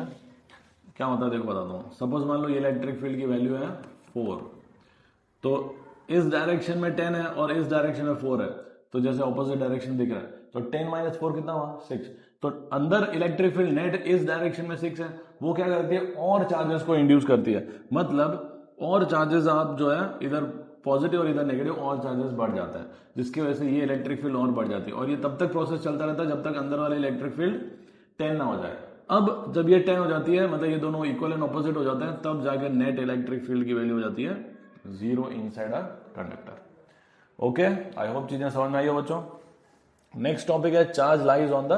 क्या होता है देखो बताता हूँ। सपोज मान लो ये इलेक्ट्रिक फील्ड की वैल्यू है 4, तो इस डायरेक्शन में 10 है और इस डायरेक्शन में 4 है, तो जैसे ऑपोजिट डायरेक्शन दिख रहा है, तो 10 - 4 कितना हुआ, 6। तो अंदर इलेक्ट्रिक फील्ड नेट इस डायरेक्शन में 6 है, वो क्या करती है और चार्जेस को इंड्यूस करती है, मतलब और चार्जेस आप जो है इधर पॉजिटिव और इधर नेगेटिव और चार्जेस बढ़ जाता है, जिसकी वजह से ये इलेक्ट्रिक फील्ड और बढ़ जाती है। और ये तब तक प्रोसेस चलता रहता है जब तक अंदर वाली इलेक्ट्रिक फील्ड 10 ना हो जाए। अब जब ये 10 हो जाती है, मतलब ये दोनों इक्वल एंड ऑपोजिट हो जाते हैं, तब जाके नेट इलेक्ट्रिक फील्ड की वैल्यू हो जाती है 0 inside a conductor. Okay, I hope चीजें समझ में आई हो बच्चों। नेक्स्ट टॉपिक है charge lies on the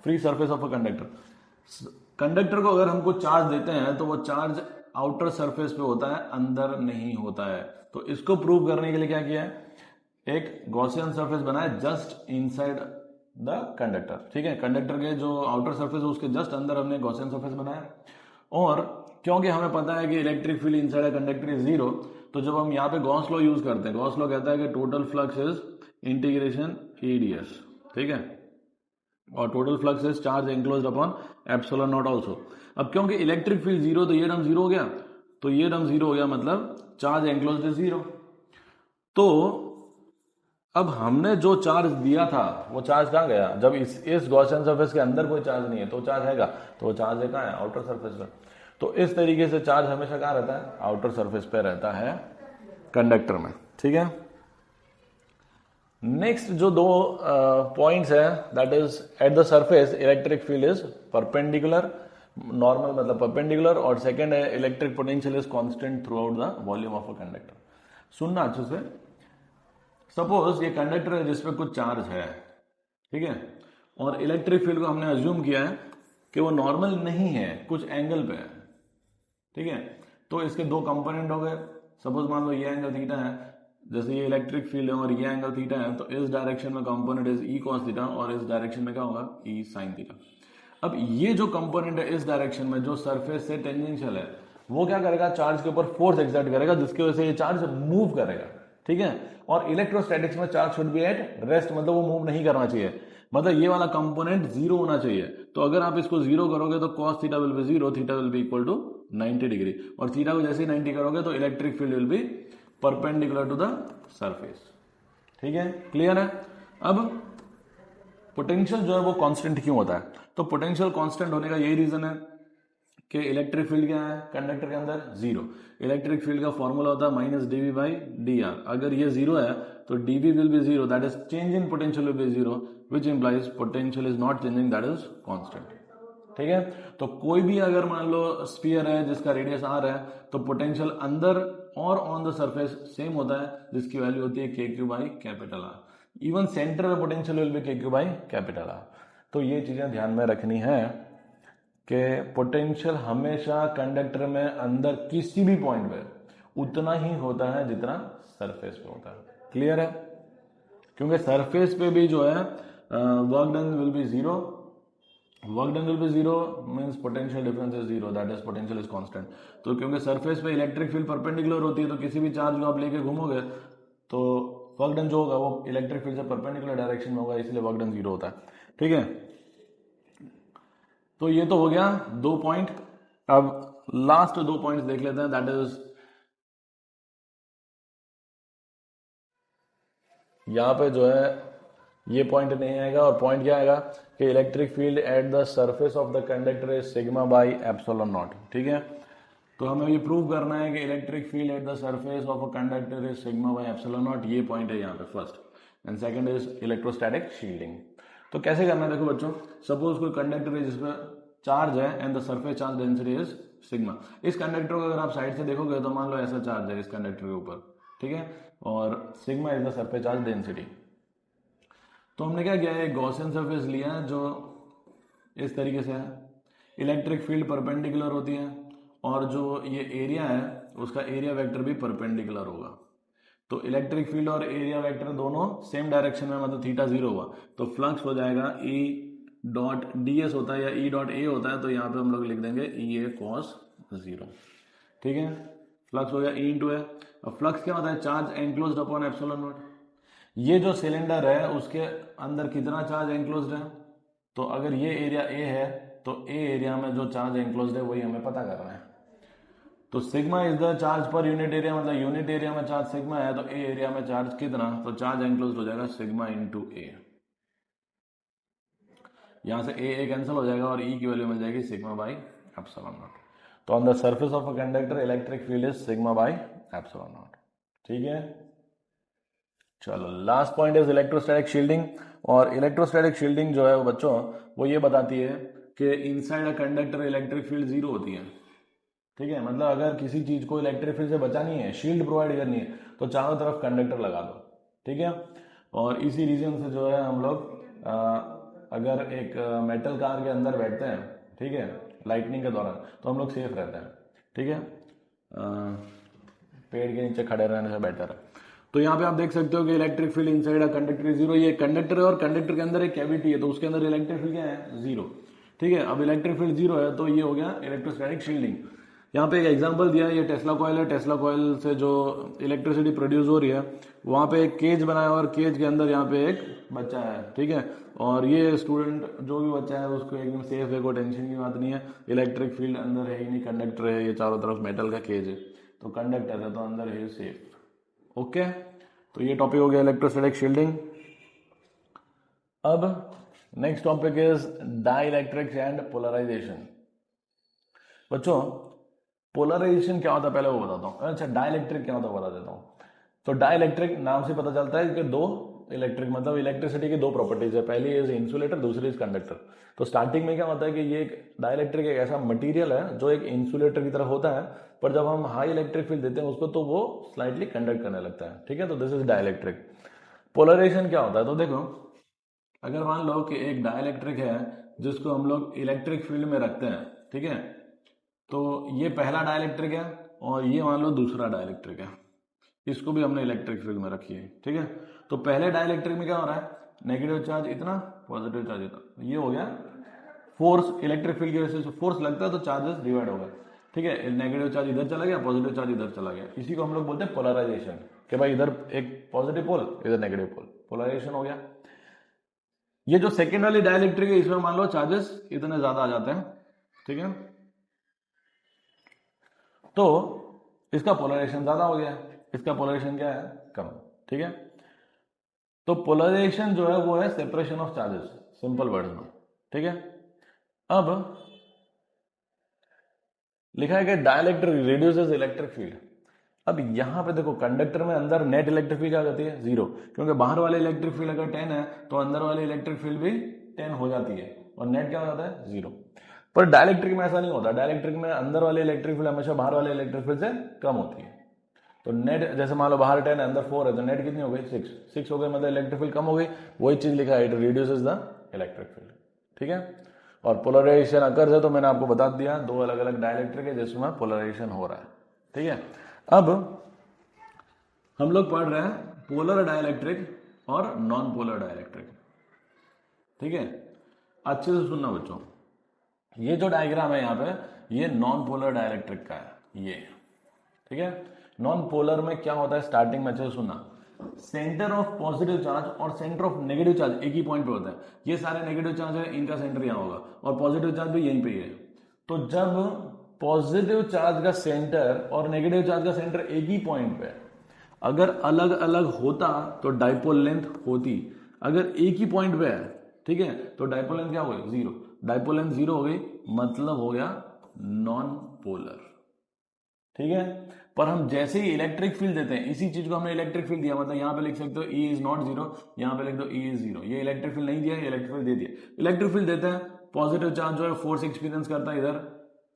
free surface of a conductor. Conductor को अगर हमको चार्ज देते हैं तो वो चार्ज आउटर सरफेस पे होता है, अंदर नहीं होता है। तो इसको प्रूव करने के लिए क्या किया है, एक गॉसियन सरफेस बनाया जस्ट इनसाइड द कंडक्टर, ठीक है। कंडक्टर के जो आउटर सरफेस है उसके जस्ट अंदर हमने गॉसियन सरफेस बनाया। और क्योंकि हमें पता है कि electric field inside a conductor is 0, तो जब हम यहाँ पे गॉस लॉ यूज करते हैं, गॉस लॉ कहता है कि total flux is integration E D S, ठीक है, और total flux is charge enclosed upon epsilon naught also. अब क्योंकि इलेक्ट्रिक फील्ड 0, तो ये टर्म 0 हो गया, तो ये टर्म 0 हो गया, मतलब चार्ज एंक्लोज्ड इज 0। तो अब हमने जो चार्ज दिया था वो चार्ज कहां गया, जब इस गॉसियन सरफेस के अंदर कोई चार्ज नहीं है तो चार्ज हैगा, तो वो चार्ज है कहां है, आउटर सरफेस पे। तो इस तरीके से चार्ज हमेशा कहां रहता है, आउटर सरफेस पे रहता है कंडक्टर में, ठीक है। नेक्स्ट जो 2 पॉइंट्स है, that is at the surface electric field is perpendicular, normal मतलब परपेंडिकुलर, और सेकंड है electric potential is constant through out the volume of a conductor. सुनना अच्छे से। सपोज ये कंडक्टर है जिसपे कुछ चार्ज है, ठीक है, और इलेक्ट्रिक फील्ड को हमने अज्यूम किया है कि वो नॉर्मल नहीं है, कुछ एंगल पे है, ठीक है। तो इसके 2 कंपोनेंट हो गए। सपोज मान लो ये एंगल थीटा है, जैसे ये इलेक्ट्रिक फील्ड है और ये एंगल थीटा है, तो इस डायरेक्शन में component is E cos theta और इस डायरेक्शन में क्या होगा, ई साइन थीटा। अब ये जो कंपोनेंट है इस डायरेक्शन में जो सरफेस से टेंजेंशियल है, वो क्या करेगा, चार्ज के ऊपर फोर्स एक्सर्ट करेगा, जिसकी वजह से ये चार्ज मूव करेगा, ठीक है। और इलेक्ट्रोस्टैटिक्स में charge should be at rest, मतलब वो मूव नहीं करना चाहिए, मतलब ये वाला कंपोनेंट 0 होना चाहिए। तो अगर आप इसको 0 करोगे तो cos theta will be 0, theta will be equal to 90 degree, और थीटा को जैसे ही 90 करोगे तो electric field will be perpendicular to the surface, ठीक है, क्लियर है। अब पोटेंशियल जो है वो कांस्टेंट क्यों होता है, तो पोटेंशियल कांस्टेंट होने का यही रीजन है कि इलेक्ट्रिक फील्ड क्या है कंडक्टर के अंदर, 0। इलेक्ट्रिक फील्ड का फॉर्मूला होता है -dv/dr। अगर ये 0 है तो dv will be 0, that is change in potential will be 0, which implies potential is not changing, that is constant, ठीक है। तो कोई भी अगर मान लो स्फीयर है जिसका रेडियस r है, तो पोटेंशियल अंदर और ऑन द सरफेस सेम होता है, जिसकी वैल्यू होती है kq/R। इवन सेंटर में पोटेंशियल विल बी kq/R। तो ये चीजें ध्यान में रखनी है कि पोटेंशियल हमेशा कंडक्टर में अंदर किसी भी पॉइंट पे उतना ही होता है जितना सरफेस पे होता है, क्लियर है। क्योंकि सरफेस पे भी जो है work done will be 0, work done will be 0 means potential difference is 0, that is potential is constant. तो क्योंकि सरफेस पे इलेक्ट्रिक फील्ड परपेंडिकुलर होती है, तो किसी भी चार्ज को आप लेके घूमोगे तो वर्क डन जो होगा वो इलेक्ट्रिक फील्ड से परपेंडिकुलर डायरेक्शन में होगा, इसलिए वर्क डन 0 होता है, ठीक है। तो ये तो हो गया 2 पॉइंट। अब लास्ट 2 पॉइंट्स देख लेते हैं, दैट इज यहां पे जो है ये पॉइंट नहीं आएगा, और पॉइंट क्या आएगा कि electric field at the surface of the conductor is sigma by epsilon not. ठीक है, तो हमें ये प्रूव करना है कि electric field at the surface of a conductor is sigma by epsilon not. ये पॉइंट है यहाँ पे first, and second is electrostatic shielding. तो कैसे करना है देखो बच्चों, सपोज कोई कंडक्टर है जिसमें चार्ज है and the surface charge density is sigma. इस कंडक्टर को अगर आप साइड से देखोगे तो मान लो ऐसा चार्ज है इस कंडक्टर के ऊपर, ठीक है, और sigma is the surface charge density. तो हमने क्या किया है, गॉसियन सरफेस लिया है जो इस तरीके से है, इलेक्ट्रिक फील्ड परपेंडिकुलर होती है, और जो ये एरिया है उसका एरिया वेक्टर भी परपेंडिकुलर होगा। तो इलेक्ट्रिक फील्ड और एरिया वेक्टर दोनों सेम डायरेक्शन में, मतलब थीटा 0 हुआ तो फ्लक्स हो जाएगा ई डॉट डी एस होता है या ई डॉट ए होता है, तो यहाँ पे हम लोग लिख देंगे ई ए कॉस 0। ठीक है, फ्लक्स हो गया ई इंटू ए। अब फ्लक्स क्या होता है, charge enclosed upon epsilon not. ये जो सिलेंडर है उसके अंदर कितना चार्ज एनक्लोज्ड है, तो अगर ये एरिया ए है तो ए एरिया में जो चार्ज एनक्लोज्ड है वही हमें पता करना है। तो sigma is the charge per unit area, मतलब यूनिट एरिया में चार्ज सिग्मा है तो ए एरिया में चार्ज कितना, तो चार्ज एनक्लोज्ड हो जाएगा सिग्मा इंटू ए। यहां से ए कैंसिल हो जाएगा और ई की वैल्यू मिल जाएगी सिग्मा बाई एप्सिलॉन नॉट। तो on the surface of a conductor electric field is sigma by epsilon not. ठीक है, चलो last point is electrostatic shielding. और इलेक्ट्रोस्टैटिक शील्डिंग जो है वो बच्चों वो ये बताती है कि inside a conductor electric field 0 होती है। ठीक है, मतलब अगर किसी चीज को इलेक्ट्रिक फील्ड से बचानी है, शील्ड प्रोवाइड करनी है, तो चारों तरफ कंडक्टर लगा दो। ठीक है, और इसी रीजन से जो है हम लोग अगर एक मेटल कार के अंदर बैठते हैं, ठीक है, लाइटनिंग के दौरान, तो हम लोग सेफ रहते हैं। ठीक है, पेड़ के नीचे खड़े रहने से बेटर है। तो यहाँ पे आप देख सकते हो कि electric field inside a conductor 0, ये कंडक्टर है और कंडक्टर के अंदर एक कैविटी है तो उसके अंदर इलेक्ट्रिक फील्ड क्या है, 0। ठीक है, अब इलेक्ट्रिक फील्ड 0 है तो ये हो गया इलेक्ट्रोस्टैटिक शील्डिंग। यहाँ पे एक एग्जांपल दिया है, ये टेस्ला कॉइल है, टेस्ला कॉइल से जो इलेक्ट्रिसिटी प्रोड्यूस हो रही है वहां पे एक केज बनाया और केज के अंदर यहाँ पे एक बच्चा है। ठीक है, और ये स्टूडेंट जो भी बच्चा है उसको एकदम सेफ है, कोई टेंशन की बात नहीं है, इलेक्ट्रिक फील्ड अंदर है ही नहीं, कंडक्टर है, ये चारों तरफ मेटल का केज है तो कंडक्टर है तो अंदर है सेफ। ओके, तो ये टॉपिक हो गया इलेक्ट्रोस्टैटिक शील्डिंग। अब next topic is dielectrics and polarisation. बच्चों पोलराइजेशन क्या होता है पहले वो बताता हूँ, अच्छा डाइइलेक्ट्रिक क्या होता है बता देता हूँ। तो डाइइलेक्ट्रिक नाम से पता चलता है कि दो इलेक्ट्रिक मतलब इलेक्ट्रिसिटी की दो प्रॉपर्टीज है, पहली इज इंसुलेटर, दूसरी इज कंडक्टर। तो स्टार्टिंग में क्या होता है कि ये एक डाइइलेक्ट्रिक एक ऐसा मटेरियल है जो एक इंसुलेटर की तरह होता है, पर जब हम हाई इलेक्ट्रिक फील्ड देते हैं उसको तो वो स्लाइटली कंडक्ट करने लगता है। ठीक है, तो दिस इज डाइइलेक्ट्रिक। पोलराइजेशन क्या होता है, तो देखो अगर मान लो कि एक डाइइलेक्ट्रिक है जिसको हम लोग इलेक्ट्रिक फील्ड में रखते हैं, ठीक है, तो ये पहला डाइइलेक्ट्रिक है और ये मान लो दूसरा डाइइलेक्ट्रिक है, इसको भी हमने इलेक्ट्रिक फील्ड में रखी है। ठीक है, तो पहले डाइइलेक्ट्रिक में क्या हो रहा है, नेगेटिव चार्ज इतना, पॉजिटिव चार्ज इतना, ये हो गया फोर्स, इलेक्ट्रिक फील्ड की वजह से फोर्स लगता है तो चार्जेस डिवाइड होगा। ठीक है, नेगेटिव चार्ज इधर चला गया, पॉजिटिव चार्ज इधर चला गया, इसी को हम लोग बोलते हैं पोलराइजेशन, कि भाई इधर एक पॉजिटिव पोल इधर नेगेटिव पोल, पोलराइजेशन हो गया। ये जो सेकेंड वाली डाइइलेक्ट्रिक है इसमें मान लो चार्जेस इतने ज्यादा आ जाते हैं, ठीक है, तो इसका पोलराइजेशन ज्यादा हो गया, इसका पोलराइजेशन क्या है, कम। ठीक है, तो पोलराइजेशन जो है वो है separation of charges, simple word में। ठीक है, अब लिखा है कि डाइइलेक्ट्रिक रिड्यूसेस इलेक्ट्रिक फील्ड। अब यहां पे देखो कंडक्टर में अंदर नेट इलेक्ट्रिक फील्ड क्या करती है, 0, क्योंकि बाहर वाले इलेक्ट्रिक फील्ड अगर 10 है तो अंदर वाले इलेक्ट्रिक फील्ड भी 10 हो जाती है और नेट क्या हो जाता है, 0। पर डाइइलेक्ट्रिक में ऐसा नहीं होता, डाइइलेक्ट्रिक में अंदर वाले इलेक्ट्रिक फील्ड हमेशा बाहर वाले इलेक्ट्रिक फील्ड से कम होती है। तो नेट जैसे मान लो बाहर 10 है अंदर 4 है तो नेट कितनी हो गई, 6 हो गई, मतलब इलेक्ट्रिक फील्ड कम हो गई। वही चीज लिखा है, it reduces the electric field. ठीक है, और पोलराइजेशन अकर है तो मैंने आपको बता दिया, दो अलग अलग डाइइलेक्ट्रिक है जिसमें पोलराइजेशन हो रहा है। ठीक है, अब हम लोग पढ़ रहे हैं पोलर डाइइलेक्ट्रिक और नॉन पोलर डाइइलेक्ट्रिक। ठीक है, अच्छे से सुनना बच्चों, ये जो डायग्राम है यहाँ पे ये नॉन पोलर डाइइलेक्ट्रिक का है ये। ठीक है, नॉन पोलर में क्या होता है स्टार्टिंग में अच्छे से सुनना, सेंटर ऑफ पॉजिटिव चार्ज और सेंटर ऑफ नेगेटिव चार्ज एक ही पॉइंट पे होता है। ये सारे नेगेटिव चार्ज है, इनका सेंटर यहां होगा और पॉजिटिव चार्ज भी यहीं पे ही है। तो जब पॉजिटिव चार्ज का सेंटर और नेगेटिव चार्ज का सेंटर एक ही पॉइंट पे है, अगर अलग अलग होता तो डाइपोल लेंथ होती, अगर एक ही पॉइंट पे है, ठीक है, तो डाइपोल लेंथ क्या हो गई? जीरो। डाइपोल लेंथ जीरो हो गई, मतलब हो गया नॉन पोलर, ठीक है। पर हम जैसे ही इलेक्ट्रिक फील्ड देते हैं, इसी चीज को हमने इलेक्ट्रिक फील्ड दिया, मतलब यहां पे लिख सकते हो E इज नॉट जीरो, यहां पे लिख दो E इज जीरो। ये इलेक्ट्रिक फील्ड नहीं दिया, इलेक्ट्रिक फील्ड दे दिया। इलेक्ट्रिक फील्ड देते हैं, पॉजिटिव चार्ज जो है फोर्स एक्सपीरियंस करता है इधर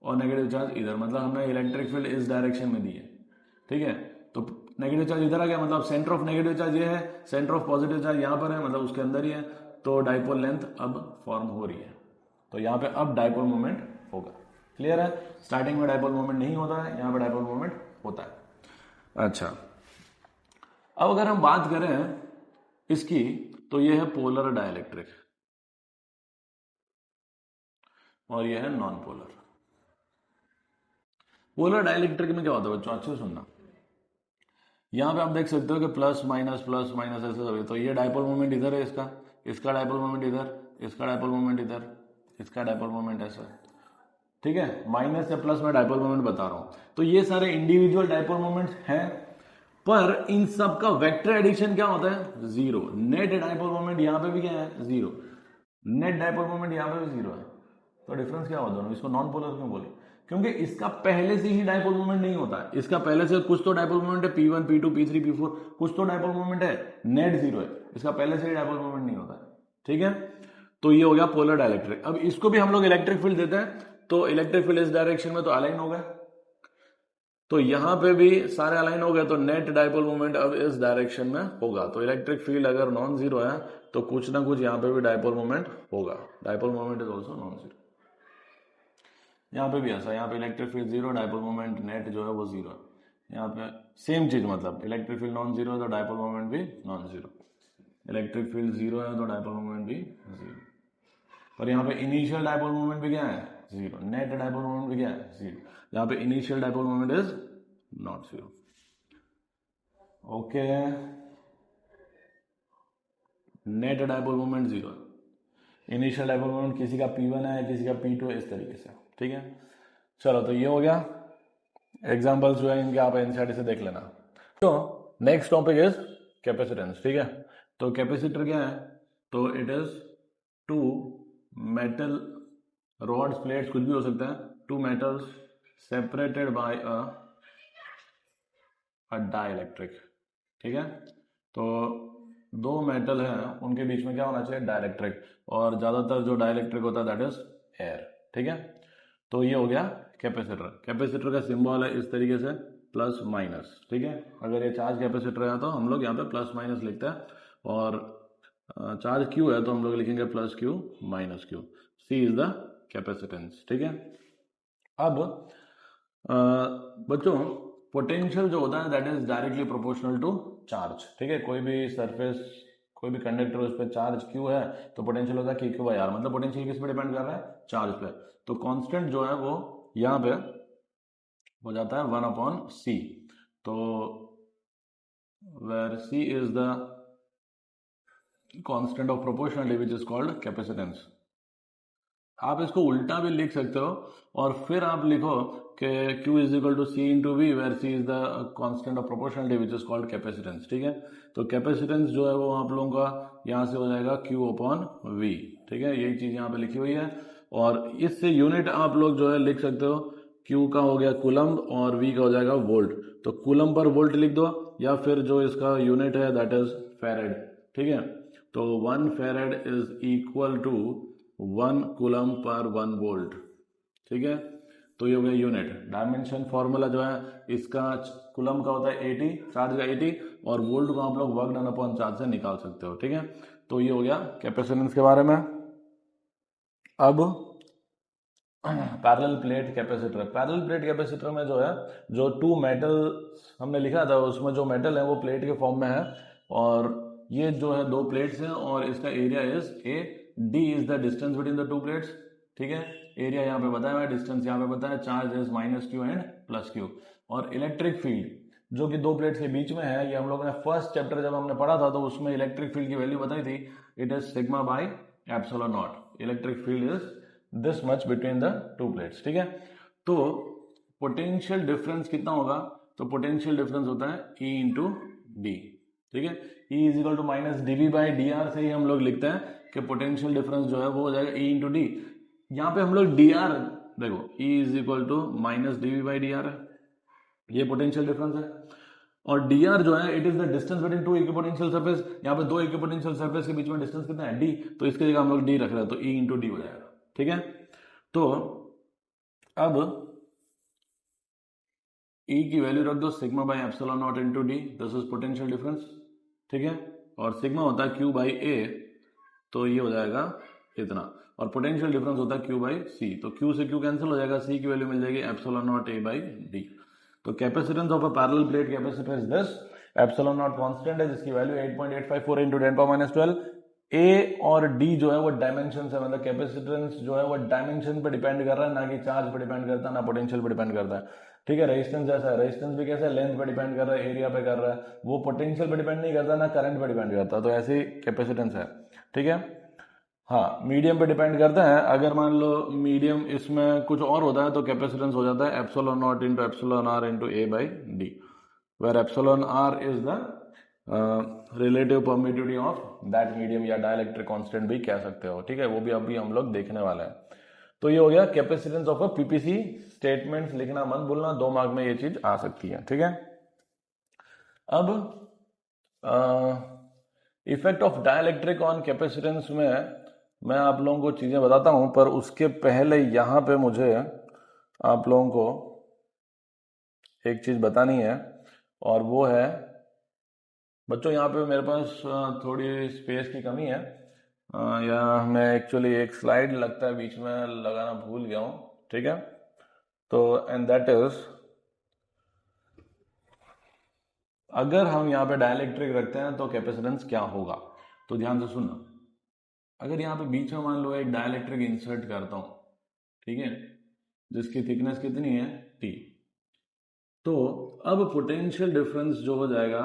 और नेगेटिव चार्ज इधर, मतलब हमने इलेक्ट्रिक फील्ड इस डायरेक्शन में दी है, ठीक है। तो नेगेटिव चार्ज इधर आ गया, मतलब सेंटर ऑफ नेगेटिव चार्ज ये है, सेंटर ऑफ पॉजिटिव चार्ज यहां पर है, मतलब उसके अंदर ही है। तो डाइपोल लेंथ अब फॉर्म हो रही है, तो यहां पे अब डाइपोल मोमेंट होगा। क्लियर है? स्टार्टिंग में डाइपोल मोमेंट नहीं होता है, यहां पे डाइपोल मोमेंट होता है। अच्छा, अब अगर हम बात करें इसकी, तो ये है पोलर डाइलेक्ट्रिक और ये है नॉन पोलर। पोलर डाइलेक्ट्रिक में क्या होता है बच्चों, अच्छे से सुनना। यहां पे आप देख सकते हो कि प्लस माइनस ऐसे सभी, तो ये डाइपोल मोमेंट इधर है, इसका डाइपोल मोमेंट इधर, इसका डाइपोल मोमेंट इधर, इसका डाइपोल मोमेंट ऐसा, ठीक है। माइनस या प्लस में डाइपोल मोमेंट बता रहा हूं। तो ये सारे इंडिविजुअल डाइपोल मोमेंट्स हैं, पर इन सब का वेक्टर एडिशन क्या होता है? जीरो। नेट डाइपोल मोमेंट यहां पे भी क्या है? जीरो। नेट डाइपोल मोमेंट यहां पे भी जीरो है। तो डिफरेंस क्या होता है? इसको नॉन पोलर क्यों बोले? क्योंकि इसका पहले से ही डाइपोल मोमेंट नहीं होता है, इसका पहले से कुछ तो डाइपोल मोमेंट है, P1 P2 P3 P4, कुछ तो डाइपोल मोमेंट है, नेट जीरो है, इसका पहले से ही डाइपोल मोमेंट नहीं होता है, ठीक है। तो ये हो गया पोलर डाइलेक्ट्रिक। अब इसको भी हम लोग इलेक्ट्रिक फील्ड देते हैं, तो इलेक्ट्रिक फील्ड इस डायरेक्शन में तो अलाइन हो गया, तो यहां पे भी सारे अलाइन हो गए, तो नेट डाइपोल मोमेंट अब इस डायरेक्शन में होगा। तो इलेक्ट्रिक फील्ड अगर नॉन जीरो है तो कुछ ना कुछ यहां पे भी डाइपोल मोमेंट होगा। Dipole moment is also non zero. यहां पे भी ऐसा, यहां पे electric field zero, dipole moment net जो है वो जीरो है। यहां पे सेम चीज, मतलब इलेक्ट्रिक फील्ड नॉन जीरो है तो डाइपोल मोमेंट भी non zero, electric field zero है तो डाइपोल मोमेंट भी जीरो। पर यहाँ पे इनिशियल डाइपोल मोमेंट भी क्या है? जीरो। नेट डाइपोल मोमेंट भी क्या है? जीरो। यहाँ पे initial dipole moment is not zero. Okay, net dipole moment zero, initial dipole moment किसी का P1 है, किसी का P2 है, इस तरीके से, ठीक है। चलो, तो ये हो गया। एग्जाम्पल्स जो है इनके आप एनसीईआरटी से देख लेना। तो नेक्स्ट टॉपिक इज कैपेसिटेंस, ठीक है। तो कैपेसिटर क्या है? तो it is two metal rods, plates, कुछ भी हो सकता है, two metals separated by a dielectric, ठीक है। तो दो मेटल है, उनके बीच में क्या होना चाहिए? डाइलेक्ट्रिक, और ज्यादातर जो डाइलेक्ट्रिक होता है दैट इज एयर, ठीक है। तो ये हो गया कैपेसिटर। कैपेसिटर का सिंबल है इस तरीके से, प्लस माइनस, ठीक है। अगर ये चार्ज कैपेसिटर है तो हम लोग यहाँ पे प्लस माइनस लिखते हैं, और चार्ज क्यू है तो हम लोग लिखेंगे plus Q minus Q. C is the capacitance, ठीक है। अब बच्चों, पोटेंशियल जो होता है that is directly proportional to charge, ठीक है। कोई भी सरफेस, कोई भी कंडक्टर, उस पर चार्ज क्यू है तो पोटेंशियल होता है के क्यू बाई आर, मतलब पोटेंशियल किस पे डिपेंड कर रहा है? चार्ज पे। तो कांस्टेंट जो है वो यहाँ पे हो जाता है 1/c। तो where c is the constant of proportionality which is called capacitance. आप इसको उल्टा भी लिख सकते हो, और फिर आप लिखो कि Q is equal to C into V, where C is the constant of proportionality which is called capacitance, ठीक है। तो कैपेसिटेंस जो है वो आप लोगों का यहाँ से हो जाएगा Q अपॉन V, ठीक है। यही चीज यहाँ पे लिखी हुई है, और इससे यूनिट आप लोग जो है लिख सकते हो, Q का हो गया कूलम्ब और V का हो जाएगा वोल्ट। तो कूलम्ब पर वोल्ट लिख दो, या फिर जो इसका यूनिट है दैट इज फेरेड, ठीक है। तो 1 farad is equal to 1 coulomb per 1 volt, ठीक है। तो ये हो गया यूनिट। डायमेंशन फॉर्मूला जो है इसका, कूलम का होता है 80, चार्ज का 80, और वोल्ट को आप लोग वर्क डन अपॉन चार्ज से निकाल सकते हो, ठीक है। तो ये हो गया कैपेसिटेंस के बारे में। अब parallel plate capacitor. Parallel plate capacitor में जो है, जो टू मेटल हमने लिखा था उसमें जो मेटल है वो प्लेट के फॉर्म में है, और ये जो है दो प्लेट्स हैं, और इसका area is a, D is the distance between the to plates, ठीक है। एरिया यहाँ पे बताया हुआ है, डिस्टेंस यहाँ पे बताया, charge is minus Q and plus Q. और इलेक्ट्रिक फील्ड जो कि दो प्लेट्स के बीच में है। ये हम लोगों ने फर्स्ट चैप्टर जब हमने पढ़ा था तो उसमें इलेक्ट्रिक फील्ड की वैल्यू बताई थी, it is sigma by epsilon not. Electric field is this much between the to plates, ठीक है। तो पोटेंशियल डिफरेंस कितना होगा, तो पोटेंशियल डिफरेंस होता है E इंटू डी, ठीक है। E is equal to minus D V by D R से ही हम लोग लिखते हैं कि पोटेंशियल डिफरेंस जो है वो हो जाएगा E इंटू डी। यहाँ पे हम लोग डी आर देखो, E is equal to minus D V by D R है, ये पोटेंशियल डिफरेंस है। और dr जो है it is the distance between two equipotential surface. यहाँ पे दो इक्विपोटेंशियल सरफेस के बीच में डिस्टेंस कितना है, d, तो इसकी जगह हम लोग d रख रहे हैं, तो E इंटू डी हो जाएगा, ठीक है। तो अब E की वैल्यू रख दो sigma by epsilon naught into D, this is potential difference, ठीक है। और सिग्मा होता है Q बाई ए, तो ये हो जाएगा इतना, और पोटेंशियल डिफरेंस होता है Q बाई सी, तो Q से Q कैंसिल हो जाएगा, C की वैल्यू मिल जाएगी epsilon naught A by D. तो capacitance of a parallel plate capacitor is this, epsilon naught constant है जिसकी वैल्यू 8.854 इंटू 10⁻12। ए और डी जो है वो डायमेंशन है, मतलब कैपेसिटेंस जो है वो डायमेंशन पे डिपेंड कर रहा है, ना कि चार्ज पे डिपेंड करता है, ना पोटेंशियल पे डिपेंड करता है, ठीक है। रेजिस्टेंस जैसा है, रेजिस्टेंस भी कैसे लेंथ पे डिपेंड कर रहा है, एरिया पे कर रहा है, वो पोटेंशियल पे डिपेंड नहीं करता, ना करंट पे डिपेंड करता, तो ऐसे ही कैपेसिटेंस है, ठीक है। हाँ, मीडियम पे डिपेंड करता है, अगर मान लो मीडियम इसमें कुछ और होता है तो कैपेसिटेंस हो जाता है epsilon naught into epsilon R into A by D, where epsilon R is the relative permittivity of that medium, या डाइलेक्ट्रिक कांस्टेंट भी कह सकते हो, ठीक है। वो भी अभी हम लोग देखने वाले हैं। तो ये हो गया capacitance of a PPC. Statements लिखना मत भूलना, 2 मार्क में ये चीज आ सकती है, ठीक है। अब effect of dielectric on capacitance में मैं आप लोगों को चीजें बताता हूं, पर उसके पहले यहां पे मुझे आप लोगों को एक चीज बतानी है, और वो है बच्चों, यहाँ पे मेरे पास थोड़ी स्पेस की कमी है, या मैं एक्चुअली एक स्लाइड लगता है बीच में लगाना भूल गया हूं, ठीक है। तो एंड दैट इज, अगर हम यहाँ पे डाइलेक्ट्रिक रखते हैं तो कैपेसिटेंस क्या होगा, तो ध्यान से सुनना। अगर यहाँ पे बीच में मान लो एक डाइलेक्ट्रिक इंसर्ट करता हूं, ठीक है, जिसकी थिकनेस कितनी है T, तो अब पोटेंशियल डिफरेंस जो हो जाएगा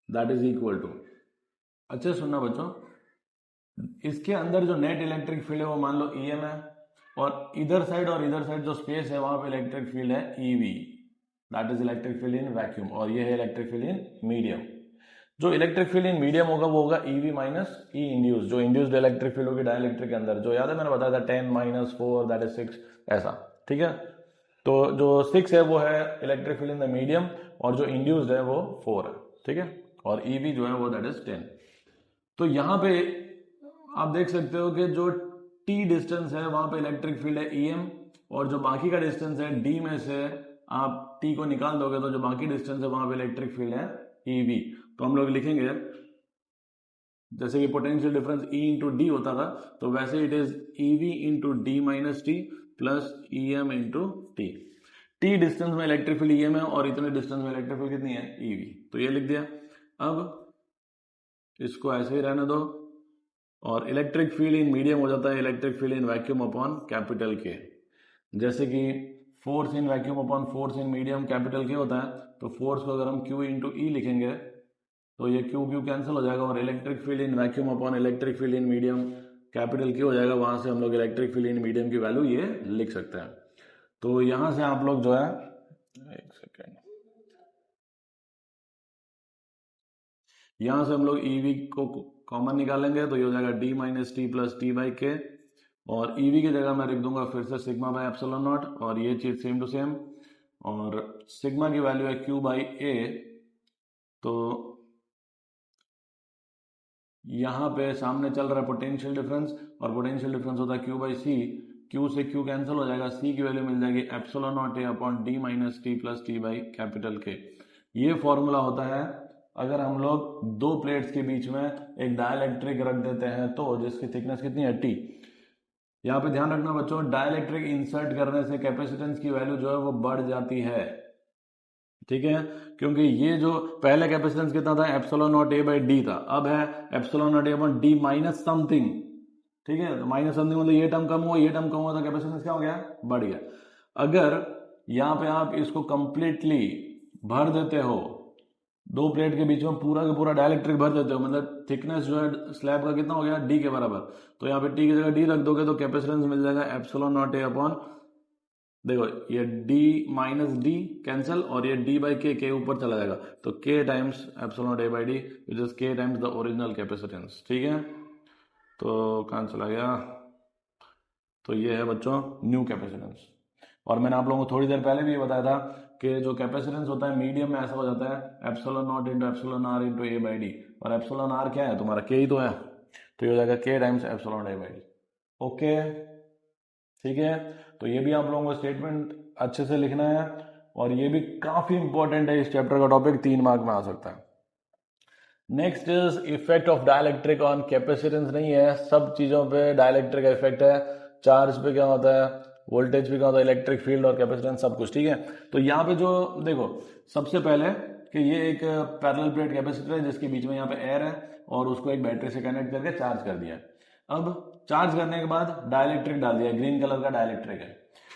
दैट इज इक्वल टू, अच्छा सुनना बच्चों, इसके अंदर जो नेट इलेक्ट्रिक फील्ड है वो मान लो EM है, और इधर साइड जो स्पेस है वहां पे इलेक्ट्रिक फील्ड है EV, that is electric field in vacuum, और ये है इलेक्ट्रिक फील्ड इन मीडियम। जो इलेक्ट्रिक फील्ड इन मीडियम होगा वो होगा EV माइनस E इंड्यूस, जो इंड्यूस्ड इलेक्ट्रिक फील्ड होगी डाइलेक्ट्रिक के अंदर, जो याद है मैंने बताया था 10 माइनस 4 दैट इज 6, ऐसा, ठीक है। तो जो 6 है वो है electric field in the medium, और जो इंड्यूस्ड है वो 4 है, ठीक है, और EV जो है वो दैट इज 10। तो यहां पे आप देख सकते हो कि जो T डिस्टेंस है वहां पे इलेक्ट्रिक फील्ड है EM, और जो बाकी का डिस्टेंस है D में से आप T को निकाल दोगे तो जो बाकी डिस्टेंस है वहां पे इलेक्ट्रिक फील्ड है EV। तो हम लोग लिखेंगे जैसे कि potential difference E into D होता था, तो वैसे it is EV into D minus T plus EM into T. T distance में इलेक्ट्रिक फील्ड EM है और इतने डिस्टेंस में इलेक्ट्रिक फील्ड कितनी है EV, तो ये लिख दिया। अब इसको ऐसे ही रहने दो, और इलेक्ट्रिक फील्ड इन मीडियम हो जाता है electric field in vacuum upon capital के, जैसे कि force in vacuum upon force in medium capital के होता है, तो फोर्स को अगर हम Q इंटू ई लिखेंगे तो ये Q Q कैंसिल हो जाएगा, और electric field in vacuum upon electric field in medium capital Q हो जाएगा, वहां से हम लोग इलेक्ट्रिक फील्ड इन मीडियम की वैल्यू ये लिख सकते हैं। तो यहां से आप लोग जो है, एक सेकेंड, यहां से हम लोग EV को कॉमन निकालेंगे तो ये हो जाएगा D minus T plus T by के, और EV की जगह मैं लिख दूंगा फिर से सिग्मा बाई एप्सिलॉन नॉट, और ये चीज सेम टू सेम, और सिग्मा की वैल्यू है Q बाई ए, तो यहां पे सामने चल रहा है पोटेंशियल डिफरेंस, और पोटेंशियल डिफरेंस होता है Q बाई सी, Q से Q कैंसिल हो जाएगा, C की वैल्यू मिल जाएगी epsilon naught A upon D minus T plus T by capital के। ये फॉर्मूला होता है अगर हम लोग दो प्लेट्स के बीच में एक डाइलेक्ट्रिक रख देते हैं, तो जिसकी थिकनेस कितनी है T। यहाँ पे ध्यान रखना बच्चों, डाइलेक्ट्रिक इंसर्ट करने से कैपेसिटेंस की वैल्यू जो है वो बढ़ जाती है, ठीक है, क्योंकि ये जो पहले कैपेसिटेंस कितना था epsilon naught A by D था, अब है एप्सिलॉन नॉट ए अपॉन डी माइनस समथिंग, ठीक है। तो माइनस समथिंग मतलब ये टर्म कम हुआ, ये टर्म कम हुआ, तो कैपेसिटेंस क्या हो गया, बढ़ गया। अगर यहाँ पे आप इसको कंप्लीटली भर देते हो, दो प्लेट के बीच में पूरा का पूरा डाइलेक्ट्रिक भर देते हो, मतलब थिकनेस जो है स्लैब का कितना हो गया, डी के बराबर। तो यहाँ पे टी की जगह डी रख दोगे तो कैपेसिटेंस मिल जाएगा एप्सिलॉन नॉट ए अपॉन, देखो ये डी माइनस डी कैंसिल, और ये डी बाई के ऊपर चला जाएगा, तो के times epsilon naught A by D which is K times the original capacitance. ठीक है, तो कहाँ चला गया, तो ये है बच्चों न्यू कैपेसिटेंस। और मैंने आप लोगों को थोड़ी देर पहले भी ये बताया था कि जो कैपेसिटेंस होता है मीडियम में ऐसा हो जाता है epsilon naught into epsilon R into A by D, और एप्सिलॉन आर क्या है तुम्हारा, के ही तो है, तो ये हो जाएगा के times epsilon A by D. Okay, ठीक है, तो ये भी आप लोगों को स्टेटमेंट अच्छे से लिखना है, और ये भी काफी इंपॉर्टेंट है, इस चैप्टर का टॉपिक 3 मार्क में आ सकता है। Next is effect of dielectric on capacitance, नहीं है सब चीजों पे डाइलेक्ट्रिक का इफेक्ट है, चार्ज पे क्या होता है, वोल्टेज पे क्या होता है, इलेक्ट्रिक फील्ड और कैपेसिटेंस सब कुछ। ठीक है, तो यहाँ पे जो देखो सबसे पहले कि ये एक पैरेलल प्लेट कैपेसिटर है जिसके बीच में यहाँ पे एयर है, और उसको एक बैटरी से कनेक्ट करके चार्ज कर दिया। अब चार्ज करने के बाद डाइलेक्ट्रिक डाल दिया, ग्रीन कलर का डाइलेक्ट्रिक है,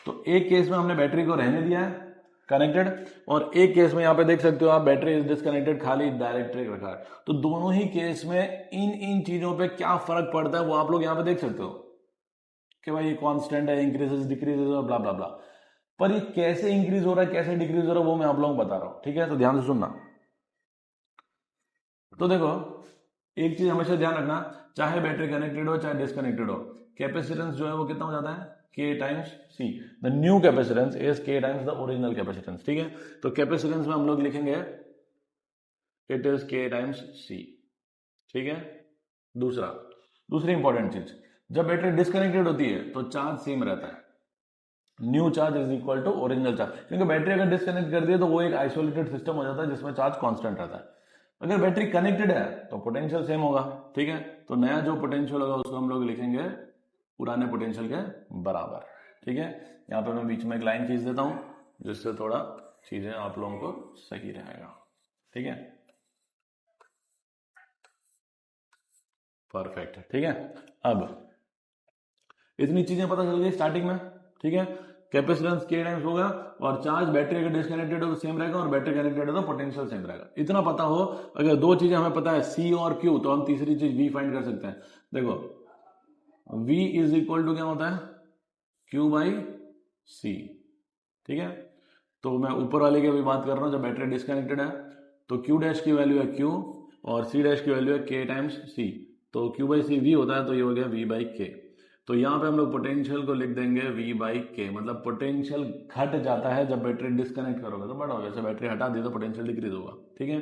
तो एक केस में हमने बैटरी को रहने दिया है कनेक्टेड, और एक केस में यहाँ पे देख सकते हो आप बैटरी इज डिस्कनेक्टेड, खाली डायरेक्ट्रिक रखा है। तो दोनों ही केस में इन चीजों पे क्या फर्क पड़ता है वो आप लोग यहाँ पे देख सकते हो कि भाई ये कांस्टेंट है, इंक्रीजेस डिक्रीजेस और ब्ला ब्ला ब्ला, पर ये कैसे इंक्रीज हो रहा है कैसे डिक्रीज हो रहा है वो मैं आप लोगों को बता रहा हूं। ठीक है, तो ध्यान से सुनना। तो देखो एक चीज हमेशा ध्यान रखना, चाहे बैटरी कनेक्टेड हो चाहे डिस्कनेक्टेड हो, कैपेसिटेंस जो है वो कितना हो जाता है, K times C. The new capacitance is K times the original capacitance. ठीक है, तो कैपेसिटेंस में हम लोग लिखेंगे it is K times C. ठीक है, दूसरी इंपॉर्टेंट चीज, जब बैटरी डिस्कनेक्टेड होती है तो चार्ज सेम रहता है, new charge is equal to original charge, क्योंकि बैटरी अगर डिस्कनेक्ट कर दिए तो वो एक आइसोलेटेड सिस्टम हो जाता है जिसमें चार्ज कांस्टेंट रहता है। अगर बैटरी कनेक्टेड है तो पोटेंशियल सेम होगा। ठीक है, तो नया जो पोटेंशियल होगा उसको हम लोग लिखेंगे पुराने पोटेंशियल के बराबर। ठीक है, यहाँ पे मैं बीच में एक लाइन खींच देता हूं जिससे थोड़ा चीजें आप लोगों को सही रहेगा। ठीक है, परफेक्ट। ठीक है, अब इतनी चीजें पता चल गई स्टार्टिंग में। ठीक है, कैपेसिटेंस के टाइम्स होगा, और चार्ज बैटरी अगर डिस्कनेक्टेड हो तो सेम रहेगा, और बैटरी कनेक्टेड हो तो पोटेंशियल सेम रहेगा। इतना पता हो, अगर दो चीजें हमें पता है सी और क्यू, तो हम तीसरी चीज वी फाइंड कर सकते हैं। देखो V इज इक्वल टू क्या होता है, Q बाई सी। ठीक है, तो मैं ऊपर वाले की अभी बात कर रहा हूं, जब बैटरी डिस्कनेक्टेड है तो Q डैश की वैल्यू है Q, और C डैश की वैल्यू है K टाइम्स C, तो Q बाई सी V होता है, तो ये हो गया V बाई K। तो यहाँ पे हम लोग पोटेंशियल को लिख देंगे V बाई K, मतलब पोटेंशियल घट जाता है जब बैटरी डिस्कनेक्ट करोगे तो बड़ा होगा, जैसे बैटरी हटा दी तो पोटेंशियल डिक्रीज होगा। ठीक है,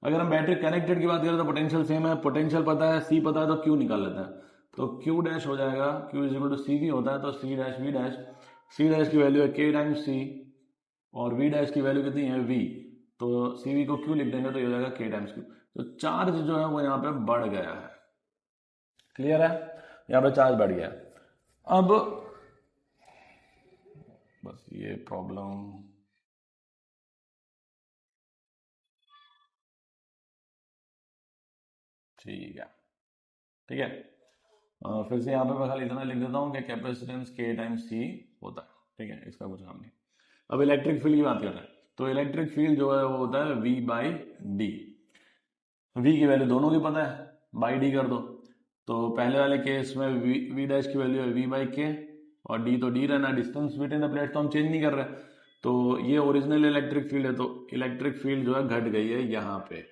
अगर हम बैटरी कनेक्टेड की बात करें तो पोटेंशियल सेम है, पोटेंशियल पता है, C पता है, तो Q निकाल लेते हैं, तो Q डैश हो जाएगा, Q is equal to C V होता है, तो C dash V dash, C dash की वैल्यू है K टाइम्स C, और V डैश की वैल्यू कितनी है V, तो CV को Q लिख देंगे तो ये हो जाएगा K टाइम्स Q। तो चार्ज जो है वो यहाँ पे बढ़ गया है। क्लियर है, यहाँ पे चार्ज बढ़ गया है। अब बस ये प्रॉब्लम, ठीक है, ठीक है, फिर से यहाँ पे मैं खाली इतना लिख देता हूँ कि कैपेसिटेंस के टाइम्स सी होता है। ठीक है, इसका कुछ काम नहीं। अब इलेक्ट्रिक फील्ड की बात कर रहे हैं, तो इलेक्ट्रिक फील्ड जो है वो होता है वी बाई डी। वी की वैल्यू दोनों की पता है, बाई डी कर दो, तो पहले वाले केस में वी डैश की वैल्यू है वी बाई के, और डी तो डी रहना, डिस्टेंस बिटवीन द प्लेट तो हम चेंज नहीं कर रहे, तो ये ओरिजिनल इलेक्ट्रिक फील्ड है, तो इलेक्ट्रिक फील्ड जो है घट गई है यहाँ पे।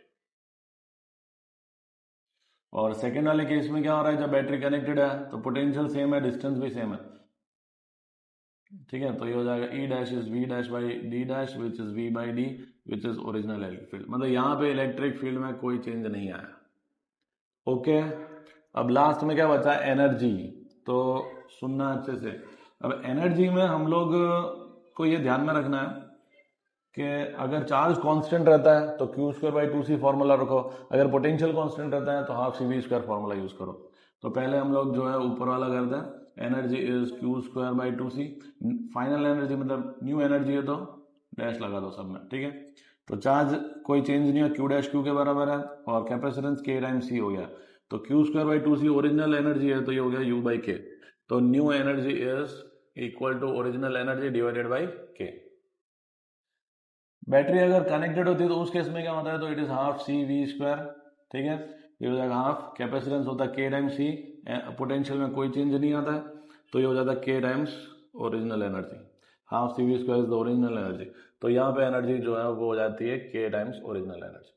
और सेकेंड वाले केस में क्या हो रहा है, जब बैटरी कनेक्टेड है तो पोटेंशियल सेम है, डिस्टेंस भी सेम है। ठीक है, तो ये हो जाएगा E dash is V dash by D dash which is V by D which is original electric field, मतलब यहाँ पे इलेक्ट्रिक फील्ड में कोई चेंज नहीं आया। ओके, अब लास्ट में क्या बचा, एनर्जी। तो सुनना अच्छे से, अब एनर्जी में हम लोग को ये ध्यान में रखना है कि अगर चार्ज कांस्टेंट रहता है तो Q square by two C formula रखो, अगर पोटेंशियल कांस्टेंट रहता है तो half C V square formula use करो। तो पहले हम लोग जो है ऊपर वाला करते हैं, energy is Q square by two C, final energy मतलब न्यू एनर्जी है तो डैश लगा दो सब में। ठीक है, तो चार्ज कोई चेंज नहीं है, क्यू डैश क्यू के बराबर है, और कैपेसिटेंस के टाइम्स सी हो गया, तो Q square by two C original energy है, तो ये हो गया यू बाई के, तो new energy is equal to original energy divided by K. Battery अगर कनेक्टेड होती है तो उस केस में क्या होता है, तो it is half C V square, ठीक है, ये हो जाएगा हाफ, कैपेसिटेंस होता है के टाइम्स सी, पोटेंशियल में कोई चेंज नहीं आता है, तो ये हो जाता है K times original energy, half C V square is the original energy. तो यहाँ पे एनर्जी जो है वो हो जाती है के टाइम्स ओरिजिनल एनर्जी।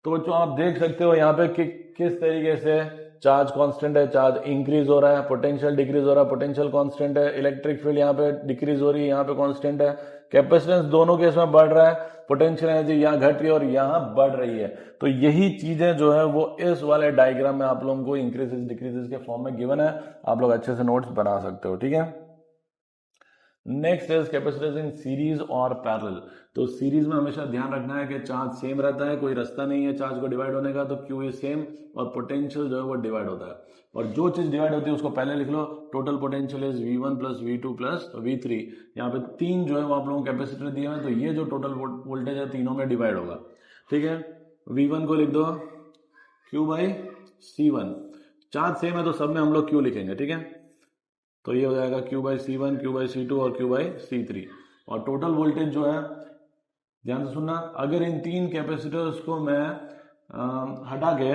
तो बच्चों आप देख सकते हो यहाँ पे किस तरीके से चार्ज कांस्टेंट है, चार्ज इंक्रीज हो रहा है, पोटेंशियल डिक्रीज हो रहा है, पोटेंशियल कांस्टेंट है, इलेक्ट्रिक फील्ड यहाँ पे डिक्रीज हो रही है, यहाँ पे कांस्टेंट है, कैपेसिटेंस दोनों केस में बढ़ रहा है, पोटेंशियल एनर्जी यहाँ घट रही है और यहाँ बढ़ रही है। तो यही चीजें जो है वो इस वाले डायग्राम में आप लोगों को इंक्रीजेस डिक्रीजेस के फॉर्म में गिवन है, आप लोग अच्छे से नोट्स बना सकते हो, ठीक है। Next is capacitance in series और पैरेलल। तो सीरीज में हमेशा ध्यान रखना है कि चार्ज सेम रहता है, कोई रास्ता नहीं है चार्ज को डिवाइड होने का, तो क्यू इज सेम, और पोटेंशियल जो है वो डिवाइड होता है, और जो चीज डिवाइड होती है उसको पहले लिख लो, total potential is V1 plus V2 plus V3। यहाँ पे तीन जो है वो आप लोगों को कैपेसिटर दिए हैं, तो ये जो टोटल वोल्टेज है तीनों में डिवाइड होगा, ठीक है। V1 को लिख दो Q by C1, charge same है तो सब में हम लोग Q लिखेंगे, ठीक है। तो ये हो जाएगा Q by C1, Q by C2 और Q बाई C3। और टोटल वोल्टेज जो है, ध्यान से सुनना, अगर इन तीन कैपेसिटर्स को मैं हटा के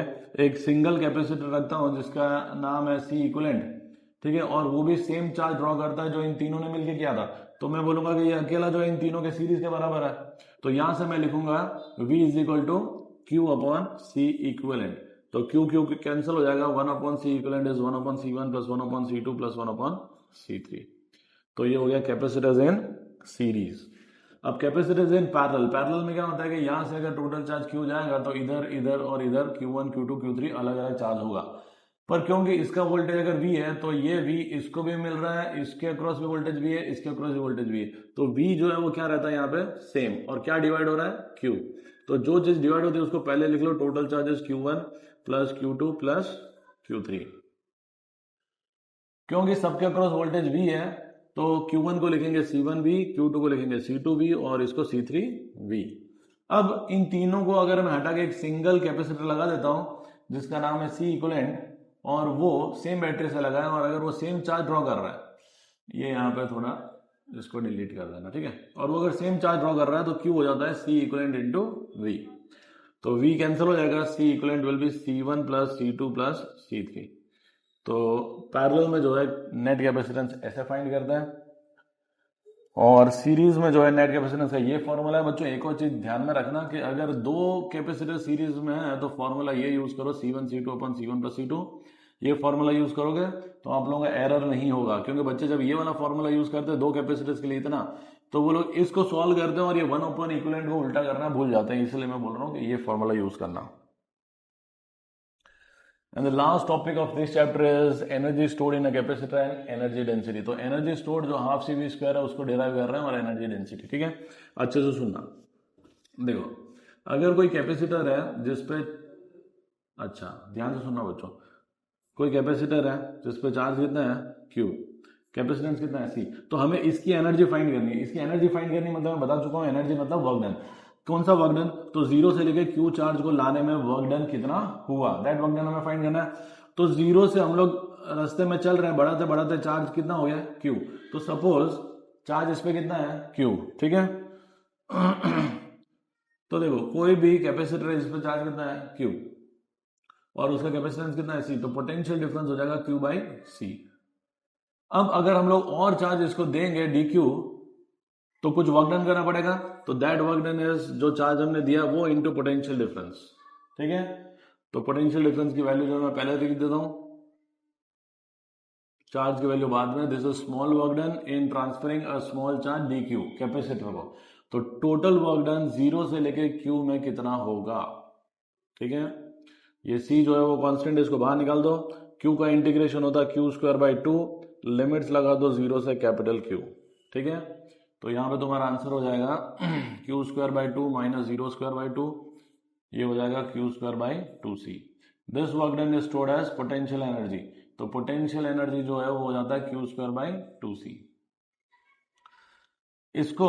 एक सिंगल कैपेसिटर रखता हूं जिसका नाम है C इक्विवेलेंट, ठीक है, और वो भी सेम चार्ज ड्रॉ करता है जो इन तीनों ने मिलकर किया था, तो मैं बोलूंगा कि ये अकेला जो है इन तीनों के सीरीज के बराबर है। तो यहां से मैं लिखूंगा V is equal to Q upon C equivalent. तो Q Q कैंसिल हो जाएगा, 1 upon C equivalent is 1 upon C1 plus 1 upon C2 plus 1 upon C3। तो ये हो गया कैपेसिटर्स इन सीरीज। अब कैपेसिटर्स इन पैरेलल, पैरेलल में क्या होता है कि यहां से अगर टोटल चार्ज Q जाएगा तो इधर इधर और इधर Q1 Q2 Q3 अलग अलग चार्ज होगा, पर क्योंकि इसका वोल्टेज अगर V है तो ये V इसको भी मिल रहा है, इसके अक्रॉस भी वोल्टेज V है, इसके अक्रॉस भी वोल्टेज V है, तो V जो है वो क्या रहता है यहाँ पे सेम, और क्या डिवाइड हो रहा है Q। तो जो चीज डिवाइड होती है उसको पहले लिख लो, total charges Q1 plus Q2 plus Q3। क्योंकि सबके अक्रॉस वोल्टेज V है तो Q1 को लिखेंगे C1V, Q2 को लिखेंगे C2V और इसको C3V। अब इन तीनों को अगर मैं हटा के एक सिंगल कैपेसिटर लगा देता हूं जिसका नाम है C इक्विवेलेंट, और वो सेम बैटरी से लगा है, और अगर वो सेम चार्ज ड्रॉ कर रहा है, ये यहाँ पे थोड़ा इसको डिलीट कर देना, ठीक है, और वो अगर सेम चार्ज ड्रॉ कर रहा है तो Q हो जाता है C इक्विवेलेंट इंटू V। तो V कैंसिल हो जाएगा, C equivalent will be C1 plus C2 plus C3। तो पैरेलल में जो है नेट कैपेसिटेंस ऐसे फाइंड करते हैं, और सीरीज में जो है नेट कैपेसिटेंस का ये फॉर्मूला है। बच्चों एक और चीज ध्यान में रखना कि अगर दो कैपेसिटर सीरीज में है तो फॉर्मूला ये यूज करो, C1 C2 अपन C1 प्लस C2, ये फॉर्मूला यूज करोगे तो आप लोगों का एरर नहीं होगा, क्योंकि बच्चे जब ये वाला फॉर्मूला यूज करते हैं दो कैपेसिटर्स के लिए इतना, तो वो लोग इसको सॉल्व करते हैं और ये 1 अपॉन इक्विवेलेंट को उल्टा करना भूल जाते हैं, इसलिए मैं बोल रहा हूँ कि ये फॉर्मूला यूज करना। And the last topic of this chapter is energy stored in a capacitor and energy density। तो energy stored जो हाफ CV स्क्वायर है उसको डिराइव कर रहे हैं, और energy density, ठीक है, अच्छे से सुनना। देखो अगर कोई कैपेसिटर है जिसपे, अच्छा ध्यान से सुनना बच्चों, कोई कैपेसिटर है जिसपे चार्ज कितना है Q, कैपेसिटेंस कितना है C, तो हमें इसकी एनर्जी फाइंड करनी है। इसकी एनर्जी फाइंड करनी मतलब मैं बता चुका हूं, एनर्जी मतलब वर्क डन। कौन सा वर्क डन, तो जीरो से लेके Q चार्ज को लाने में वर्क डन कितना हुआ, दैट वर्क डन हमें फाइंड करना है। तो जीरो से हम लोग रास्ते में चल रहे हैं, बढ़ाते बढ़ाते चार्ज कितना हो गया Q, तो सपोज चार्ज इस पे कितना है Q, ठीक है। तो देखो कोई भी कैपेसिटर है जिसपे चार्ज कितना है Q और उसका कैपेसिटेंस कितना है C, तो पोटेंशियल डिफरेंस हो जाएगा Q बाई C। अब अगर हम लोग और चार्ज इसको देंगे dq तो कुछ वर्क डन करना पड़ेगा, तो दैट वर्क डन इज जो चार्ज हमने दिया वो इनटू पोटेंशियल डिफरेंस, ठीक है। तो पोटेंशियल डिफरेंस की वैल्यू जो मैं पहले लिख देता हूं, चार्ज की वैल्यू बाद में, this is small work done in transferring a small charge dq capacitor को। तो टोटल वर्क डन जीरो से लेके Q में कितना होगा, ठीक है। ये C जो है वो कांस्टेंट, इसको बाहर निकाल दो, Q का इंटीग्रेशन होता है Q स्क्वायर बाई 2, लिमिट्स लगा दो जीरो से कैपिटल Q, ठीक है। तो यहां पे तुम्हारा आंसर हो जाएगा Q square by 2 minus zero square by 2, ये हो जाएगा Q square by 2C। This work done is stored as potential energy, तो पोटेंशियल एनर्जी जो है वो हो जाता है Q स्क्वायर बाई 2C। इसको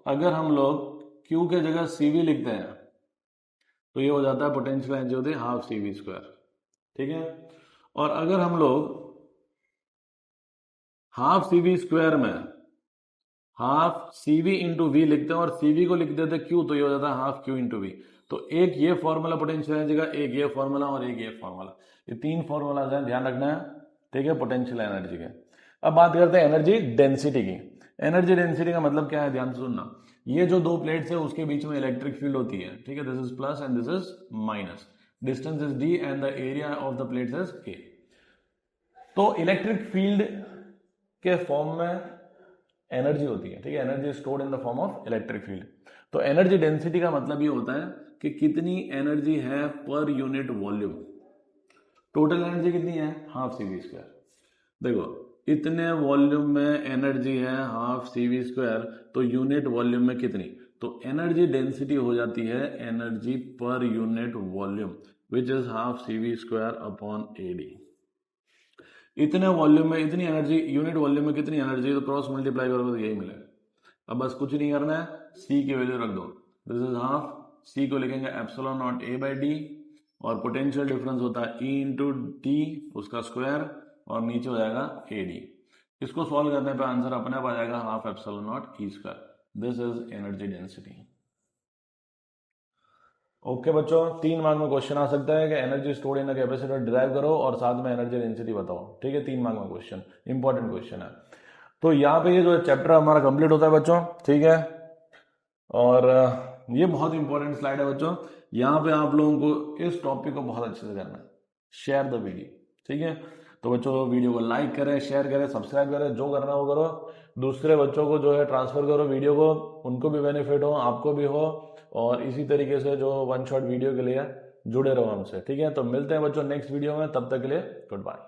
अगर हम लोग Q के जगह CV लिखते हैं तो ये हो जाता है पोटेंशियल एनर्जी होती है हाफ CV स्क्वायर, ठीक है। और अगर हम लोग हाफ CV स्क्वायर में हाफ CV इंटू वी लिखते हैं और CV को लिख देते Q, तो ये हो जाता है हाफ Q इंटू वी। तो एक ये फॉर्मूला पोटेंशियल एनर्जी का, एक ये फॉर्मूला और एक ये फॉर्मूला, ये 3 फॉर्मूलाज हैं, ध्यान रखना है, ठीक है, पोटेंशियल एनर्जी के। अब बात करते हैं एनर्जी डेंसिटी की। एनर्जी डेंसिटी का मतलब क्या है, ध्यान से सुनना। ये जो दो प्लेट्स है उसके बीच में इलेक्ट्रिक फील्ड होती है, ठीक है, this is plus and this is minus, distance is d and the area of the plates is a। तो इलेक्ट्रिक फील्ड के फॉर्म में एनर्जी होती है, ठीक है, energy stored in the form of electric field. तो एनर्जी डेंसिटी का मतलब ये होता है कि कितनी एनर्जी है per unit volume. Total energy कितनी है, हाफ CV स्क्वायर। देखो इतने वॉल्यूम में एनर्जी है हाफ CV स्क्वायर, तो यूनिट वॉल्यूम में कितनी, तो एनर्जी डेंसिटी हो जाती है energy per unit volume which is half CV square upon AD। इतने वॉल्यूम में इतनी एनर्जी, यूनिट वॉल्यूम में कितनी एनर्जी, तो क्रॉस मल्टीप्लाई करोगे तो यही मिलेगा। अब बस कुछ नहीं करना है, C की वैल्यू रख दो, दिस इज हाफ, C को लिखेंगे epsilon not A by D, और पोटेंशियल डिफरेंस होता है E इंटू डी उसका स्क्वायर, और नीचे हो जाएगा AD। इसको सॉल्व करने पे आंसर अपने आप आ जाएगा half epsilon not E square. This is energy density. Okay बच्चों, 3 मार्क में क्वेश्चन आ सकता है कि energy stored in a capacitor derive करो और साथ में एनर्जी डेंसिटी बताओ, ठीक है, 3 मार्क में क्वेश्चन, इंपॉर्टेंट क्वेश्चन है। तो यहाँ पे ये जो चैप्टर हमारा कंप्लीट होता है बच्चों, ठीक है, और ये बहुत इंपॉर्टेंट स्लाइड है बच्चों। यहाँ पे आप लोगों को इस टॉपिक को बहुत अच्छे से करना है, शेयर द वीडियो, ठीक है। तो बच्चों वीडियो को लाइक करें, शेयर करें, सब्सक्राइब करें, जो करना वो करो, दूसरे बच्चों को जो है ट्रांसफर करो वीडियो को, उनको भी बेनिफिट हो, आपको भी हो, और इसी तरीके से जो वन शॉट वीडियो के लिए जुड़े रहो हमसे, ठीक है। तो मिलते हैं बच्चों नेक्स्ट वीडियो में, तब तक के लिए गुड बाय।